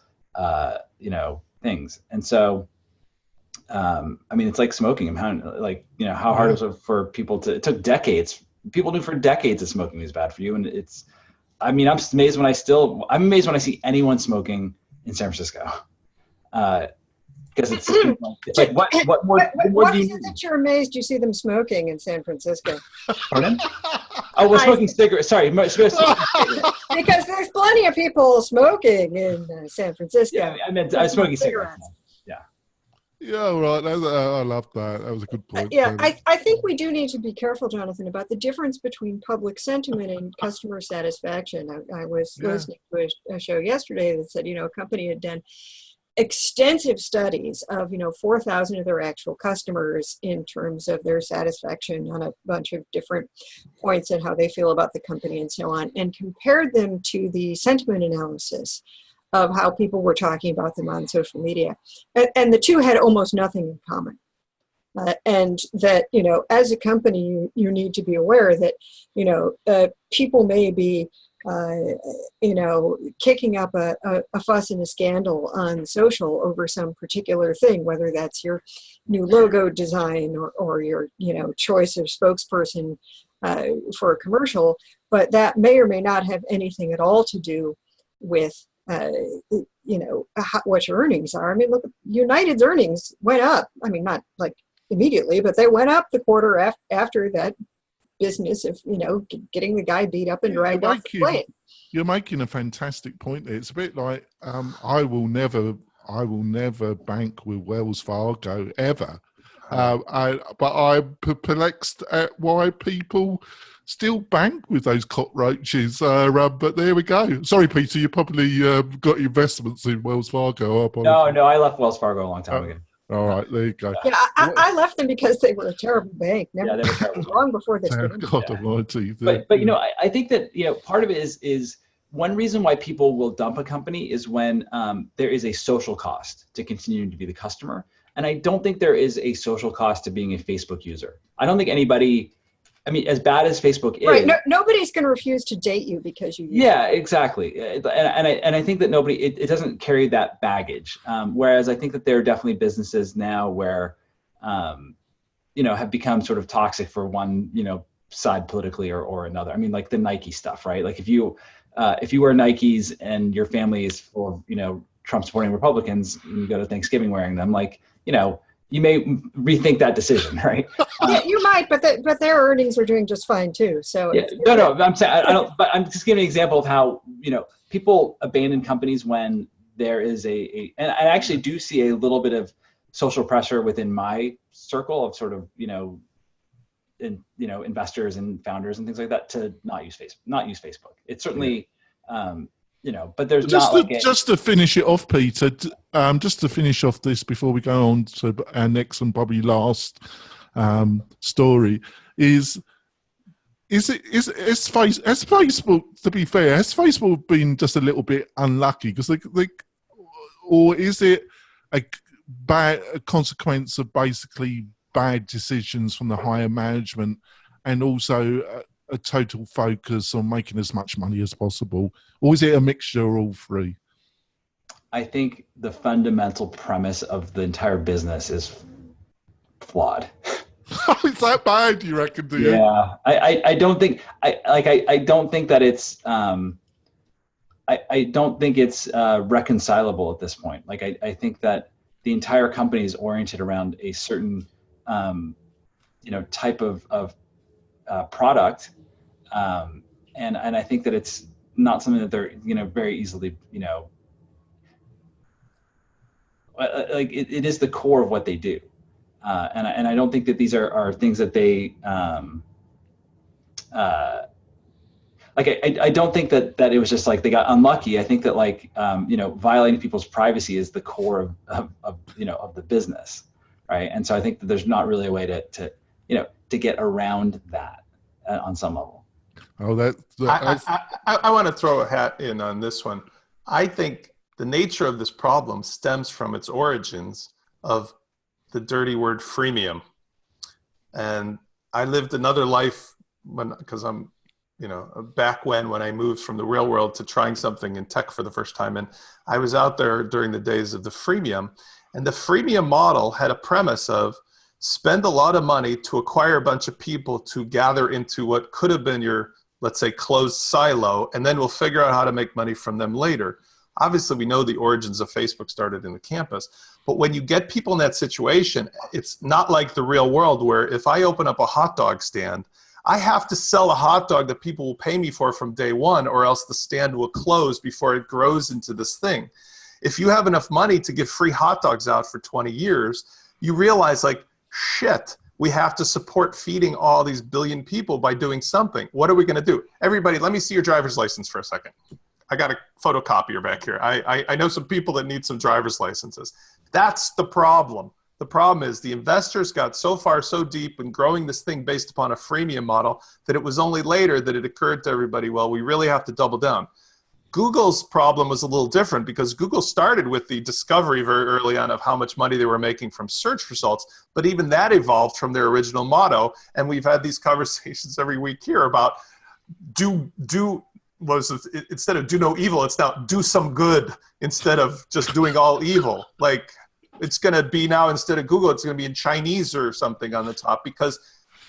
[SPEAKER 2] things. And so, it's like smoking. How hard is it for people to? It took decades. People knew for decades that smoking was bad for you, and it's. I'm amazed when I see anyone smoking in San Francisco. because it's like what more
[SPEAKER 3] What
[SPEAKER 2] do you
[SPEAKER 3] is it
[SPEAKER 2] need?
[SPEAKER 3] that you're amazed you see them smoking in San Francisco?
[SPEAKER 2] Pardon? Oh, we're smoking cigarettes. Sorry, cigarettes.
[SPEAKER 3] Because there's plenty of people smoking in San Francisco.
[SPEAKER 2] Yeah, I meant I was smoking cigarettes.
[SPEAKER 1] Yeah, right. I love that. That was a good point.
[SPEAKER 3] Yeah, I think we do need to be careful, Jonathan, about the difference between public sentiment and customer satisfaction. I was listening to a show yesterday that said, a company had done extensive studies of 4,000 of their actual customers in terms of their satisfaction on a bunch of different points and how they feel about the company and so on, and compared them to the sentiment analysis of how people were talking about them on social media, and the two had almost nothing in common. And that as a company you need to be aware that people may be kicking up a fuss and a scandal on social over some particular thing, whether that's your new logo design or your, choice of spokesperson for a commercial, but that may or may not have anything at all to do with, what your earnings are. I mean, look, United's earnings went up. I mean, not like immediately, but they went up the quarter after that business of getting the guy beat up and dragged off the plane.
[SPEAKER 1] You're making a fantastic point there. It's a bit like I will never bank with Wells Fargo ever, but I'm perplexed at why people still bank with those cockroaches. But there we go. Sorry, Peter, you probably got investments in Wells Fargo.
[SPEAKER 2] No, I left Wells Fargo a long time ago.
[SPEAKER 1] All right, there you go.
[SPEAKER 3] Yeah, I left them because they were a terrible bank.
[SPEAKER 2] They were terrible.
[SPEAKER 3] Long before this.
[SPEAKER 1] God almighty.
[SPEAKER 2] But I think that part of it is one reason why people will dump a company is when there is a social cost to continuing to be the customer, and I don't think there is a social cost to being a Facebook user. I don't think anybody. I mean, as bad as Facebook is,
[SPEAKER 3] right? Nobody's going to refuse to date you because you.
[SPEAKER 2] Yeah, exactly. And I think that nobody it doesn't carry that baggage. Whereas I think that there are definitely businesses now where, have become sort of toxic for one side politically or another. I mean, like the Nike stuff, right? Like if you wear Nikes and your family is full of Trump supporting Republicans, and you go to Thanksgiving wearing them, like you may rethink that decision, right?
[SPEAKER 3] Yeah, you might, but their earnings are doing just fine too. So
[SPEAKER 2] yeah, no, I'm saying I don't. But I'm just giving an example of how people abandon companies when there is and I actually do see a little bit of social pressure within my circle of sort of investors and founders and things like that to not use Facebook. It's certainly. But there's
[SPEAKER 1] just to finish it off, Peter. Just to finish off this before we go on to our next and probably last story is Facebook? To be fair, has Facebook been just a little bit unlucky because or is it a consequence of basically bad decisions from the higher management and also a total focus on making as much money as possible, or is it a mixture of all three?
[SPEAKER 2] I think the fundamental premise of the entire business is flawed.
[SPEAKER 1] Is that bad, you reckon? Do you?
[SPEAKER 2] Yeah, I don't think I don't think that it's I don't think it's reconcilable at this point. Like I think that the entire company is oriented around a certain type of product, and I think that it's not something that they're very easily like it is the core of what they do, and I don't think that these are things that they I don't think that it was just like they got unlucky. I think that violating people's privacy is the core of the business, right? And so I think that there's not really a way to get around that on some level.
[SPEAKER 1] Oh,
[SPEAKER 4] I want to throw a hat in on this one. I think the nature of this problem stems from its origins of the dirty word freemium. And I lived another life because I'm, back when I moved from the real world to trying something in tech for the first time. And I was out there during the days of the freemium. And the freemium model had a premise of spend a lot of money to acquire a bunch of people to gather into what could have been your, let's say, closed silo, and then we'll figure out how to make money from them later. Obviously, we know the origins of Facebook started in the campus. But when you get people in that situation, it's not like the real world where if I open up a hot dog stand, I have to sell a hot dog that people will pay me for from day one, or else the stand will close before it grows into this thing. If you have enough money to give free hot dogs out for 20 years, you realize, like, shit, we have to support feeding all these billion people by doing something. What are we going to do? Everybody, let me see your driver's license for a second. I got a photocopier back here. I know some people that need some driver's licenses. That's the problem. The problem is the investors got so far, so deep in growing this thing based upon a freemium model that it was only later that it occurred to everybody, well, we really have to double down. Google's problem was a little different because Google started with the discovery very early on of how much money they were making from search results, but even that evolved from their original motto. And we've had these conversations every week here about instead of do no evil, it's now do some good instead of just doing all evil. Like, it's going to be now, instead of Google, it's going to be in Chinese or something on the top, because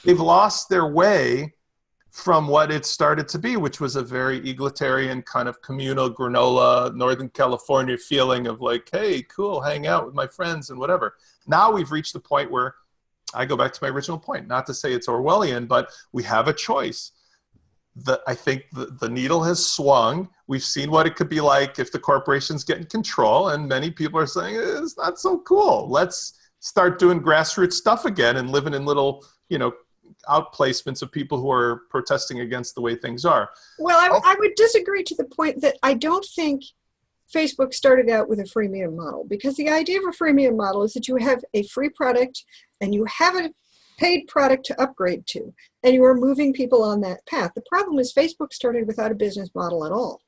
[SPEAKER 4] they've lost their way from what it started to be, which was a very egalitarian kind of communal granola, Northern California feeling of like, hey, cool, hang out with my friends and whatever. Now we've reached the point where I go back to my original point, not to say it's Orwellian, but we have a choice. I think the needle has swung. We've seen what it could be like if the corporations get in control, and many people are saying, it's not so cool. Let's start doing grassroots stuff again and living in little, outplacements of people who are protesting against the way things are.
[SPEAKER 3] Well, I would disagree to the point that I don't think Facebook started out with a freemium model, because the idea of a freemium model is that you have a free product and you have a paid product to upgrade to, and you are moving people on that path. The problem is Facebook started without a business model at all.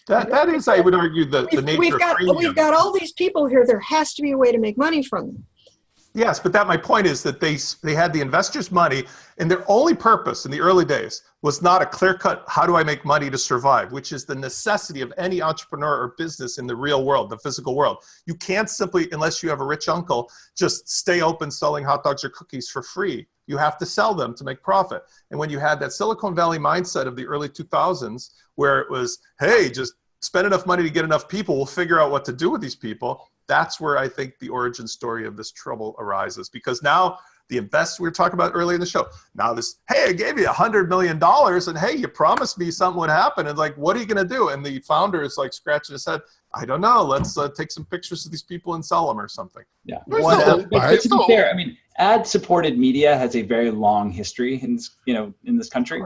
[SPEAKER 4] That is, I would argue, the nature of freemium.
[SPEAKER 3] We've got all these people here. There has to be a way to make money from them.
[SPEAKER 4] Yes, but my point is that they had the investors' money, and their only purpose in the early days was not a clear-cut, how do I make money to survive, which is the necessity of any entrepreneur or business in the real world, the physical world. You can't simply, unless you have a rich uncle, just stay open selling hot dogs or cookies for free. You have to sell them to make profit. And when you had that Silicon Valley mindset of the early 2000s, where it was, hey, just spend enough money to get enough people, we'll figure out what to do with these people. That's where I think the origin story of this trouble arises, because now the investors we were talking about earlier in the show, now this, hey, I gave you $100 million and hey, you promised me something would happen. And like, what are you going to do? And the founder is like scratching his head. I don't know. Let's take some pictures of these people and sell them or something.
[SPEAKER 2] Yeah. But to be fair, I mean, ad-supported media has a very long history in this, in this country.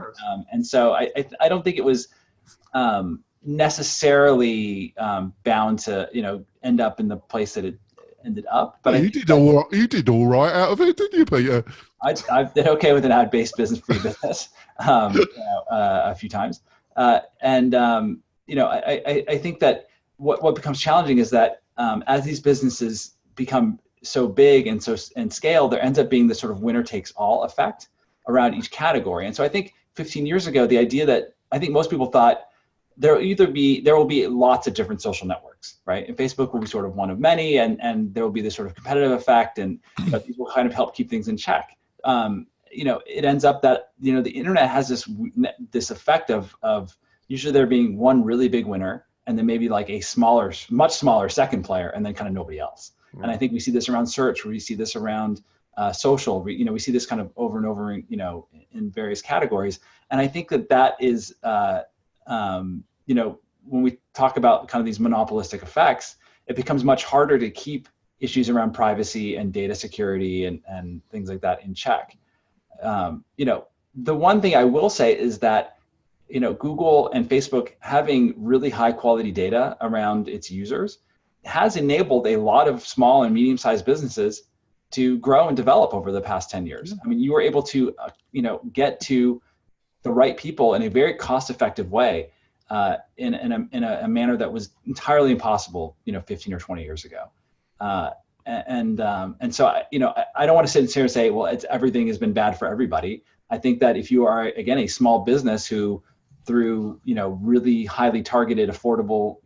[SPEAKER 2] And so I don't think it was necessarily bound to, end up in the place that it ended up. But
[SPEAKER 1] you did all right out of it, didn't you, Peter?
[SPEAKER 2] I did okay with an ad-based business, free business, a few times. I think that what becomes challenging is that as these businesses become so big and scale, there ends up being this sort of winner takes all effect around each category. And so I think 15 years ago, the idea that I think most people thought there will be lots of different social networks, right? And Facebook will be sort of one of many, and there will be this sort of competitive effect, and these will kind of help keep things in check. It ends up that the internet has this effect of usually there being one really big winner, and then maybe like a much smaller second player, and then kind of nobody else. Mm-hmm. And I think we see this around search, we see this around social. We see this kind of over and over, in various categories. And I think that is. When we talk about kind of these monopolistic effects, it becomes much harder to keep issues around privacy and data security and things like that in check. The one thing I will say is that, Google and Facebook having really high quality data around its users has enabled a lot of small and medium-sized businesses to grow and develop over the past 10 years. I mean, you were able to, get to the right people in a very cost-effective way. In a manner that was entirely impossible, 15 or 20 years ago. And so, I don't want to sit here and say, well, everything has been bad for everybody. I think that if you are, again, a small business who through, really highly targeted, affordable,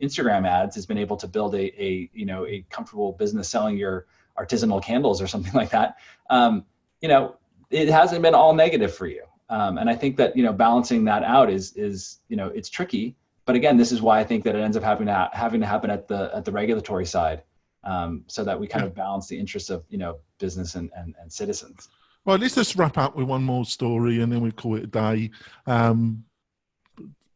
[SPEAKER 2] Instagram ads has been able to build a comfortable business selling your artisanal candles or something like that, it hasn't been all negative for you. And I think that, balancing that out is it's tricky, but again, this is why I think that it ends up having to happen at the regulatory side, so that we kind of balance the interests of, you know, business and citizens.
[SPEAKER 1] Well, let's just wrap up with one more story and then we call it a day.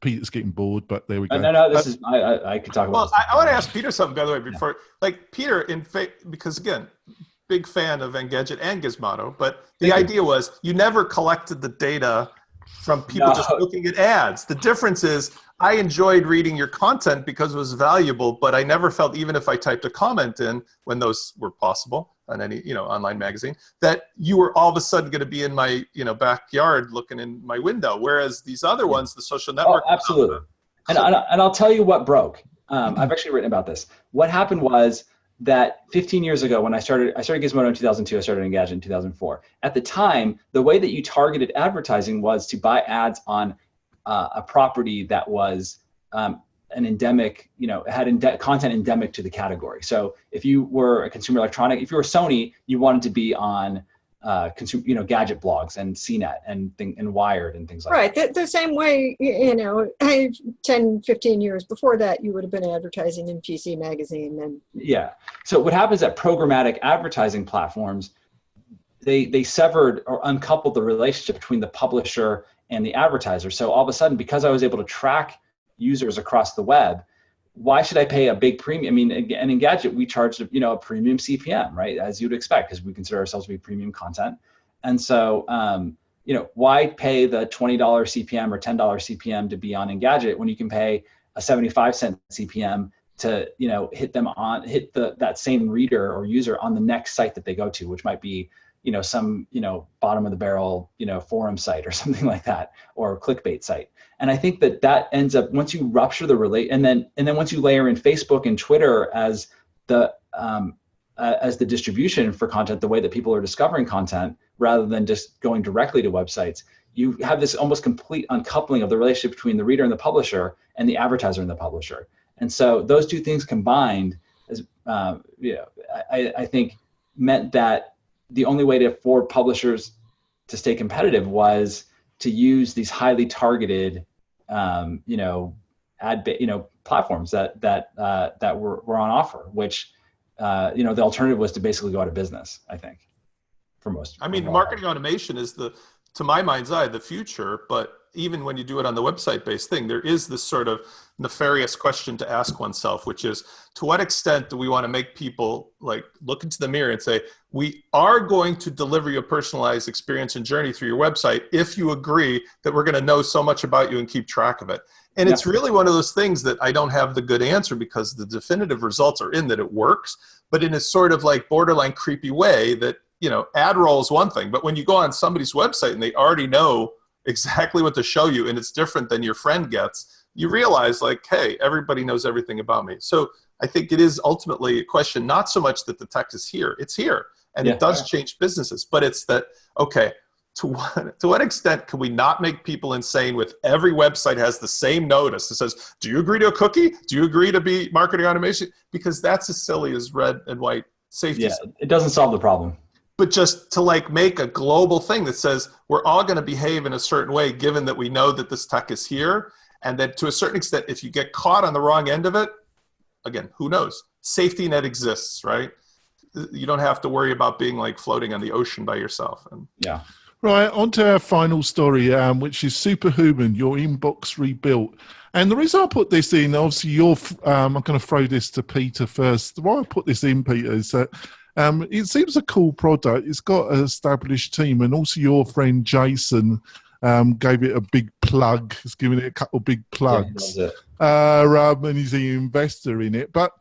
[SPEAKER 1] Peter's getting bored, but there we go.
[SPEAKER 2] No, this is I could talk about.
[SPEAKER 4] Well,
[SPEAKER 2] this.
[SPEAKER 4] I want to ask Peter something, by the way, before like Peter, because again, big fan of Engadget and Gizmodo, but the idea was you never collected the data from people just looking at ads. The difference is I enjoyed reading your content because it was valuable, but I never felt, even if I typed a comment in when those were possible on any, you know, online magazine, that you were all of a sudden going to be in my, you know, backyard looking in my window. Whereas these other ones, the social network.
[SPEAKER 2] Oh, absolutely. And I'll tell you what broke. I've actually written about this. What happened was that 15 years ago, when I started Gizmodo in 2002, I started Engadget in 2004. At the time, the way that you targeted advertising was to buy ads on a property that was an endemic, you know, had content endemic to the category. So if you were a consumer electronic, if you were Sony, you wanted to be on you know, gadget blogs and CNET and Wired and things like that.
[SPEAKER 3] Right. The same way, you know, 10, 15 years before that, you would have been advertising in PC Magazine. And
[SPEAKER 2] yeah. So what happens at programmatic advertising platforms, they severed or uncoupled the relationship between the publisher and the advertiser. So all of a sudden, because I was able to track users across the web, why should I pay a big premium? I mean, and in Engadget, we charged, you know, a premium CPM, right? As you'd expect, because we consider ourselves to be premium content. And so, you know, why pay the $20 CPM or $10 CPM to be on Engadget when you can pay a 75-cent CPM to, you know, hit that same reader or user on the next site that they go to, which might be, you know, some, you know, bottom of the barrel, you know, forum site or something like that, or a clickbait site. And I think that ends up, once you rupture the and then once you layer in Facebook and Twitter as the distribution for content, the way that people are discovering content rather than just going directly to websites, you have this almost complete uncoupling of the relationship between the reader and the publisher and the advertiser and the publisher. And so those two things combined, as you know, I think meant that the only way for publishers to stay competitive was to use these highly targeted, you know, platforms that were on offer, which, you know, the alternative was to basically go out of business, I think, for most.
[SPEAKER 4] I mean, marketing automation is to my mind's eye, the future, but even when you do it on the website-based thing, there is this sort of nefarious question to ask oneself, which is, to what extent do we want to make people like look into the mirror and say, we are going to deliver you a personalized experience and journey through your website if you agree that we're going to know so much about you and keep track of it. And it's really one of those things that I don't have the good answer, because the definitive results are in that it works, but in a sort of like borderline creepy way that, you know, ad roll is one thing, but when you go on somebody's website and they already know exactly what to show you and it's different than your friend gets, you realize like, hey, everybody knows everything about me. So I think it is ultimately a question, not so much that the tech is here, it's here and it does change businesses, but it's that, okay, to what extent can we not make people insane with every website has the same notice that says, do you agree to a cookie? Do you agree to be marketing automation? Because that's as silly as red and white safety.
[SPEAKER 2] Yeah, it doesn't solve the problem.
[SPEAKER 4] But just to like make a global thing that says we're all going to behave in a certain way, given that we know that this tech is here, and that to a certain extent, if you get caught on the wrong end of it, again, who knows? Safety net exists, right? You don't have to worry about being like floating on the ocean by yourself. And
[SPEAKER 2] yeah.
[SPEAKER 1] Right, on to our final story, which is Superhuman, Your Inbox Rebuilt. And the reason I put this in, obviously, I'm going to throw this to Peter first. Why I put this in, Peter, is that it seems a cool product. It's got an established team, and also your friend Jason gave it a big plug. He's giving it a couple of big plugs. Yeah, and he's an investor in it. But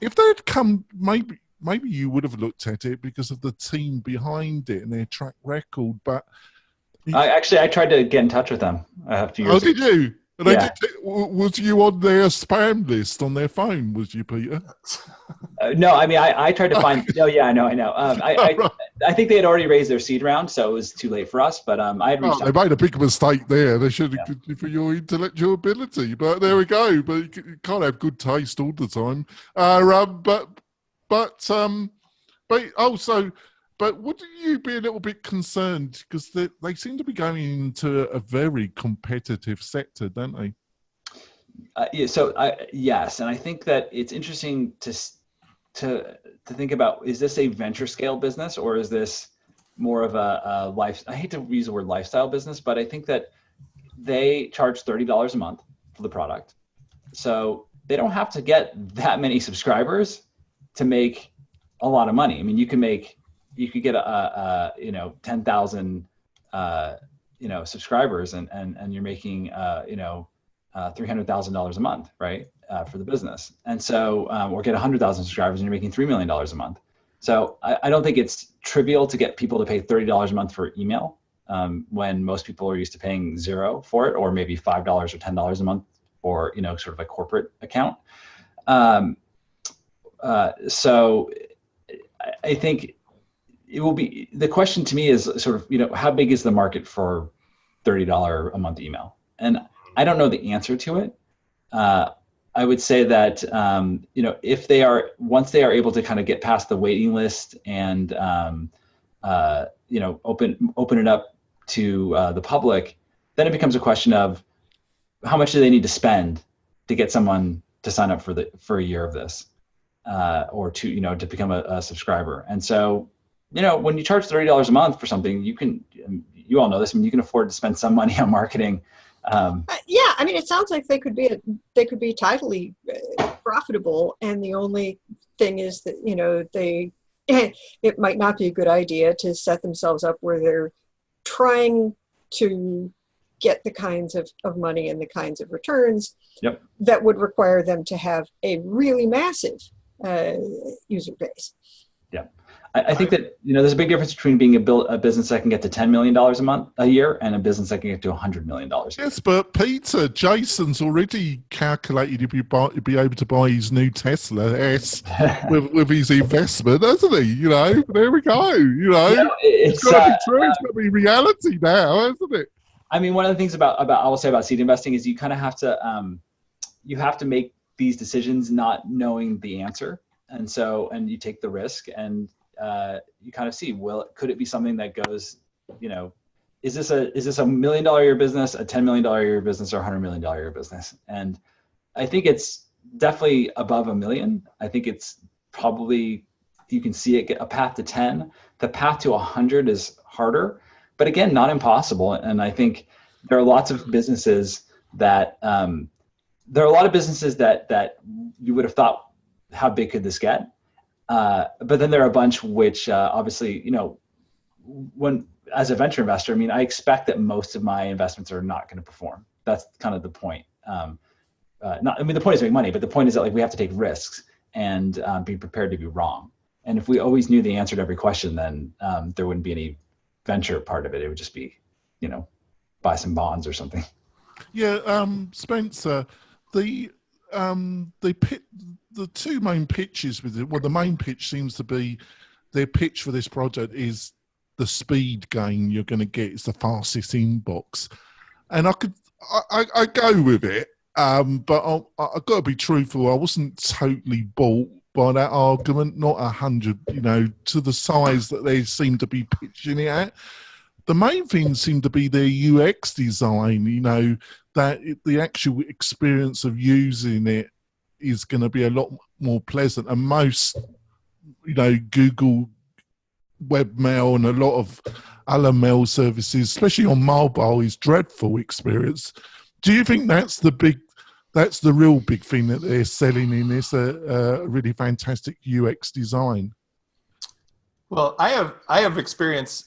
[SPEAKER 1] if they'd come, maybe you would have looked at it because of the team behind it and their track record. But
[SPEAKER 2] I tried to get in touch with them a few years ago.
[SPEAKER 1] Oh, did you? Was you on their spam list on their phone? Was you, Peter?
[SPEAKER 2] No, I mean, I tried to find. Oh, yeah, I know. I think they had already raised their seed round, so it was too late for us. But I had reached out.
[SPEAKER 1] They made a big mistake there. They should have given for your intellectual ability. But there we go. But you can't have good taste all the time. But would you be a little bit concerned because they seem to be going into a very competitive sector, don't they?
[SPEAKER 2] Yes, and I think that it's interesting to think about, is this a venture scale business, or is this more of a life? I hate to use the word lifestyle business, but I think that they charge $30 a month for the product, so they don't have to get that many subscribers to make a lot of money. I mean, you could get a 10,000 subscribers, and you're making $300,000 a month, right, for the business. And so, or get 100,000 subscribers and you're making $3 million a month. So I don't think it's trivial to get people to pay $30 a month for email, when most people are used to paying $0 for it, or maybe $5 or $10 a month for, sort of a corporate account. So I think it will be, the question to me is sort of, how big is the market for $30 a month email? And I don't know the answer to it. I would say that, if once they are able to kind of get past the waiting list and, open it up to the public, then it becomes a question of how much do they need to spend to get someone to sign up for a year of this, or to become a subscriber. And so, when you charge $30 a month for something, you all know this, I mean, you can afford to spend some money on marketing.
[SPEAKER 3] Yeah, I mean, it sounds like they could be tidily profitable, and the only thing is that it might not be a good idea to set themselves up where they're trying to get the kinds of money and the kinds of returns that would require them to have a really massive user base.
[SPEAKER 2] Yeah. I think that, there's a big difference between being a business that can get to $10 million a year and a business that can get to $100 million a year.
[SPEAKER 1] Yes, but Peter, Jason's already calculated if you'd be able to buy his new Tesla S with his investment, hasn't he? There we go. It's got to be true. It's got to be reality now, hasn't it?
[SPEAKER 2] I mean, one of the things I will say about seed investing is you kind of have to, make these decisions not knowing the answer. And so, and you take the risk, and you kind of see, could it be something that goes, is this a $1 million a year business, a $10 million a year business, or $100 million a year business? And I think it's definitely above $1 million. I think it's probably, you can see it get a path to 10. The path to 100 is harder, but again, not impossible. And I think there are lots of businesses that, that you would have thought, how big could this get? But then there are a bunch which obviously, when as a venture investor, I mean, I expect that most of my investments are not going to perform. That's kind of the point. The point is to make money, but the point is that we have to take risks and be prepared to be wrong. And if we always knew the answer to every question, then there wouldn't be any venture part of it. It would just be, buy some bonds or something.
[SPEAKER 1] Yeah, Spencer, the two main pitches with it. Well, the main pitch seems to be their pitch for this project is the speed gain you're going to get is the fastest inbox, and I go with it. But I've got to be truthful. I wasn't totally bought by that argument. Not 100, to the size that they seem to be pitching it at. The main thing seemed to be their UX design. That the actual experience of using it is going to be a lot more pleasant. And most, Google webmail and a lot of other mail services, especially on mobile, is dreadful experience. Do you think that's the real big thing that they're selling in this, a really fantastic UX design?
[SPEAKER 4] Well, I have experience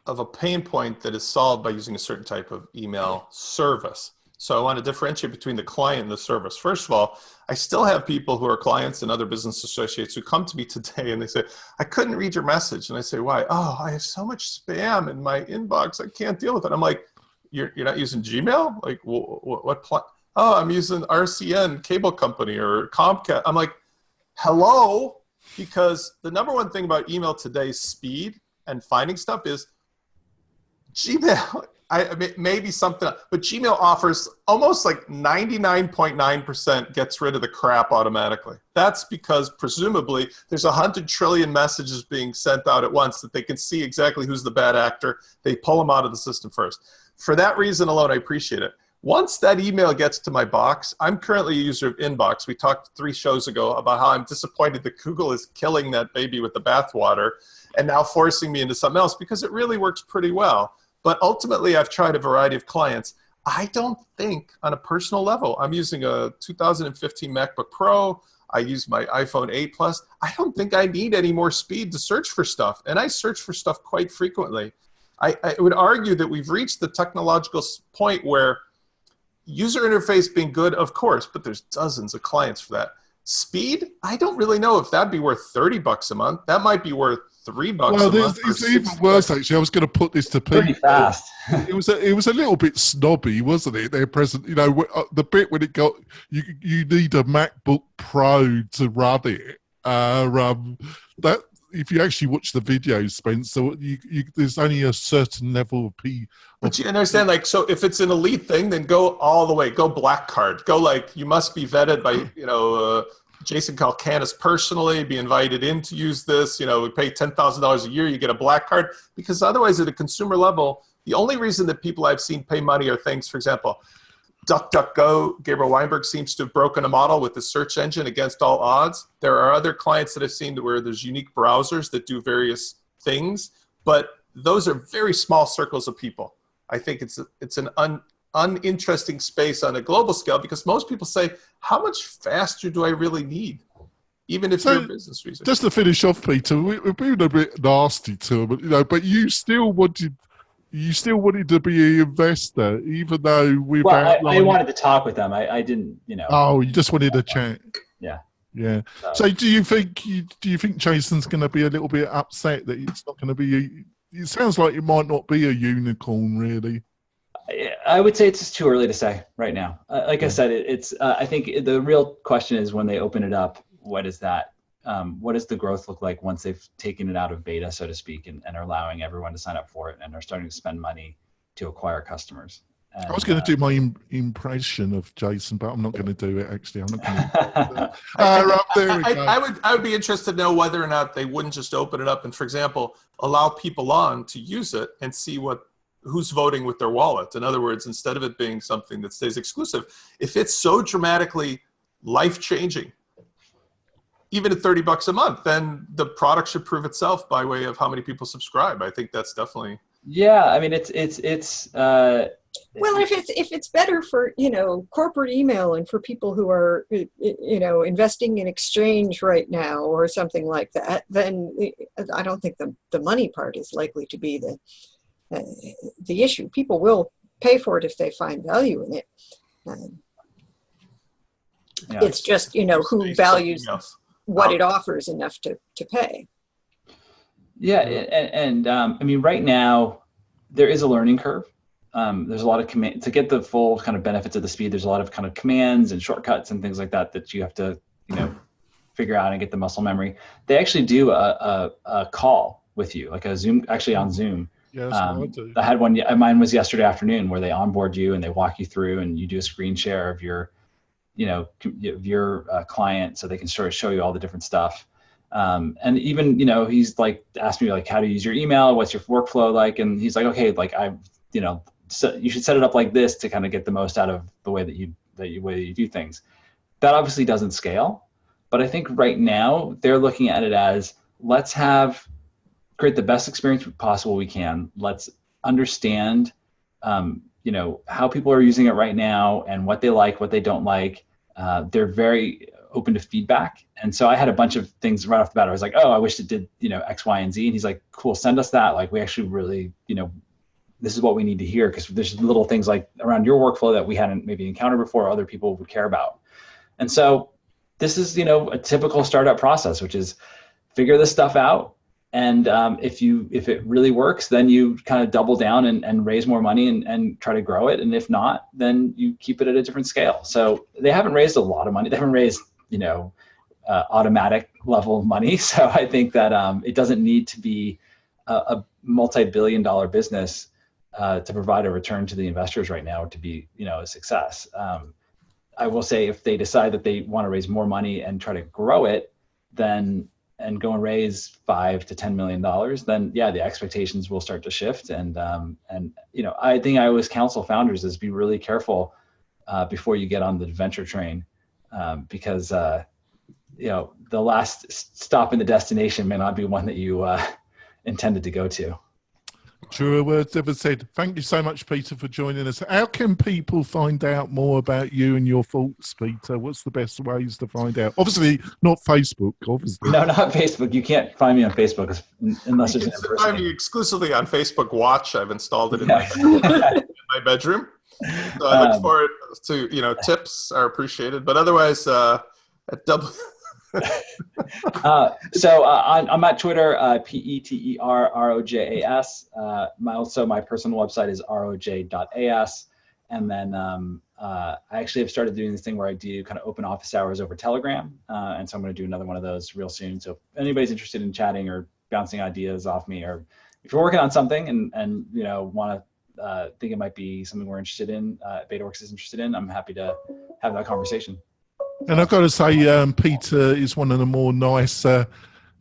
[SPEAKER 4] of a pain point that is solved by using a certain type of email service. So I want to differentiate between the client and the service. First of all, I still have people who are clients and other business associates who come to me today and they say, I couldn't read your message. And I say, why? Oh, I have so much spam in my inbox. I can't deal with it. I'm like, you're not using Gmail? Like, what oh, I'm using RCN cable company or Comcast. I'm like, hello? Because the number one thing about email today, speed and finding stuff, is Gmail. Maybe something, but Gmail offers almost like 99.9% gets rid of the crap automatically. That's because presumably there's 100 trillion messages being sent out at once that they can see exactly who's the bad actor. They pull them out of the system first. For that reason alone, I appreciate it. Once that email gets to my box, I'm currently a user of Inbox. We talked 3 shows ago about how I'm disappointed that Google is killing that baby with the bathwater and now forcing me into something else because it really works pretty well. But ultimately, I've tried a variety of clients. I don't think on a personal level, I'm using a 2015 MacBook Pro. I use my iPhone 8 Plus. I don't think I need any more speed to search for stuff. And I search for stuff quite frequently. I would argue that we've reached the technological point where user interface being good, of course, but there's dozens of clients for that. Speed, I don't really know if that'd be worth $30 a month. That might be worth $3 a month.
[SPEAKER 1] It's even worse, actually. I was going to put this to people.
[SPEAKER 2] Pretty fast.
[SPEAKER 1] It was a little bit snobby, wasn't it? Their present, the bit when it got you need a MacBook Pro to run it. That if you actually watch the video, Spencer, there's only a certain level of
[SPEAKER 4] But you understand, like, so if it's an elite thing, then go all the way. Go black card. Go like you must be vetted by Jason Calcanis personally, be invited in to use this. We pay $10,000 a year, you get a black card. Because otherwise, at a consumer level, the only reason that people I've seen pay money are things, for example, DuckDuckGo, Gabriel Weinberg seems to have broken a model with the search engine against all odds. There are other clients that I've seen where there's unique browsers that do various things, but those are very small circles of people. I think it's an uninteresting space on a global scale because most people say, how much faster do I really need? Even if you're a business reason.
[SPEAKER 1] Just to finish off, Peter, we've been a bit nasty to him, but you still wanted to be an investor, even though we've
[SPEAKER 2] I wanted to talk with them. I didn't,
[SPEAKER 1] Oh, you just wanted to chat.
[SPEAKER 2] Yeah.
[SPEAKER 1] Yeah. So do you think Jason's going to be a little bit upset that it's not going to be? It sounds like it might not be a unicorn, really.
[SPEAKER 2] I would say it's just too early to say right now. Like I said, it's. I think the real question is when they open it up. What is that? What does the growth look like once they've taken it out of beta, so to speak, and are allowing everyone to sign up for it and are starting to spend money to acquire customers? And,
[SPEAKER 1] I was going to do my impression of Jason, but I'm not going to do it. Actually, I'm not going to.
[SPEAKER 4] I would be interested to know whether or not they wouldn't just open it up and, for example, allow people on to use it and see who's voting with their wallet. In other words, instead of it being something that stays exclusive, if it's so dramatically life-changing, even at $30 a month, then the product should prove itself by way of how many people subscribe. I think that's definitely.
[SPEAKER 2] Yeah, I mean, it's.
[SPEAKER 3] Well, if it's better for corporate email and for people who are investing in exchange right now or something like that, then I don't think the money part is likely to be the issue. People will pay for it if they find value in it. It's just who values what it offers enough to pay.
[SPEAKER 2] Yeah, and I mean, right now there is a learning curve. There's a lot of command to get the full kind of benefits of the speed. There's a lot of kind of commands and shortcuts and things like that you have to figure out and get the muscle memory. They actually do a call with you, like a Zoom, actually on Zoom.
[SPEAKER 1] Yeah, that's what I do.
[SPEAKER 2] I had one. Mine was yesterday afternoon, where they onboard you and they walk you through, and you do a screen share of your client, so they can sort of show you all the different stuff. And even he's like asked me like how to use your email, what's your workflow like, and he's like, okay, like so you should set it up like this to kind of get the most out of the way that you do things. That obviously doesn't scale, but I think right now they're looking at it as let's create the best experience possible we can. Let's understand, how people are using it right now and what they like, what they don't like. They're very open to feedback. And so I had a bunch of things right off the bat. I was like, oh, I wish it did, X, Y, and Z. And he's like, cool, send us that. Like, we actually really, this is what we need to hear, because there's little things like around your workflow that we hadn't maybe encountered before, other people would care about. And so this is, a typical startup process, which is figure this stuff out. And if it really works, then you kind of double down and raise more money and try to grow it. And if not, then you keep it at a different scale. So they haven't raised a lot of money. They haven't raised, automatic level of money. So I think that it doesn't need to be a multi-billion-dollar business to provide a return to the investors right now to be, a success. I will say if they decide that they want to raise more money and try to grow it, then and go and raise $5 to $10 million, then yeah, the expectations will start to shift. And you know, I think I always counsel founders is be really careful before you get on the venture train, because you know, the last stop in the destination may not be one that you intended to go to.
[SPEAKER 1] Truer words ever said. Thank you so much, Peter, for joining us. How can people find out more about you and your thoughts, Peter? What's the best ways to find out? Obviously, not Facebook, obviously.
[SPEAKER 2] No, not Facebook. You can't find me on Facebook unless there's an
[SPEAKER 4] You can find me exclusively on Facebook Watch. I've installed it in my bedroom. So I look forward to, you know, tips are appreciated. But otherwise, at
[SPEAKER 2] I'm at Twitter, PETERROJAS. My personal website is roj.as. And then I actually have started doing this thing where I do kind of open office hours over Telegram. And so I'm going to do another one of those real soon. So if anybody's interested in chatting or bouncing ideas off me, or if you're working on something and you know, want to think it might be something we're interested in, BetaWorks is interested in, I'm happy to have that conversation.
[SPEAKER 1] And I've got to say, Peter is one of the more nice,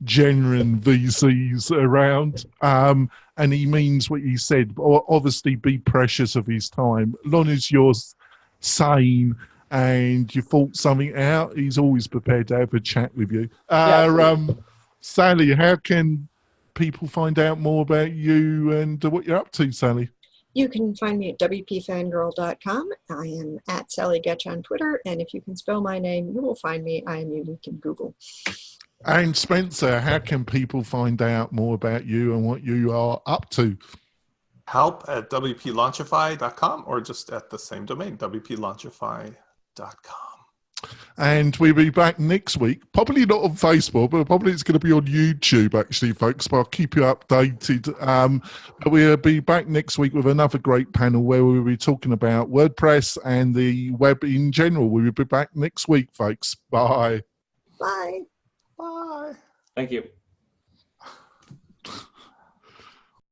[SPEAKER 1] genuine VCs around. And he means what he said. Obviously, be precious of his time. As long as you're sane and you thought something out, he's always prepared to have a chat with you. Sally, how can people find out more about you and what you're up to, Sally?
[SPEAKER 3] You can find me at WPFangirl.com. I am at Sally Getch on Twitter. And if you can spell my name, you will find me. I am unique in Google.
[SPEAKER 1] And Spencer, how can people find out more about you and what you are up to?
[SPEAKER 4] Help at WPLaunchify.com or just at the same domain, WPLaunchify.com.
[SPEAKER 1] And we'll be back next week, probably not on Facebook, but probably it's going to be on YouTube, actually, folks, but I'll keep you updated. But we'll be back next week with another great panel where we'll be talking about WordPress and the web in general. We'll be back next week, folks. Bye.
[SPEAKER 3] Bye.
[SPEAKER 4] Bye.
[SPEAKER 2] Thank you.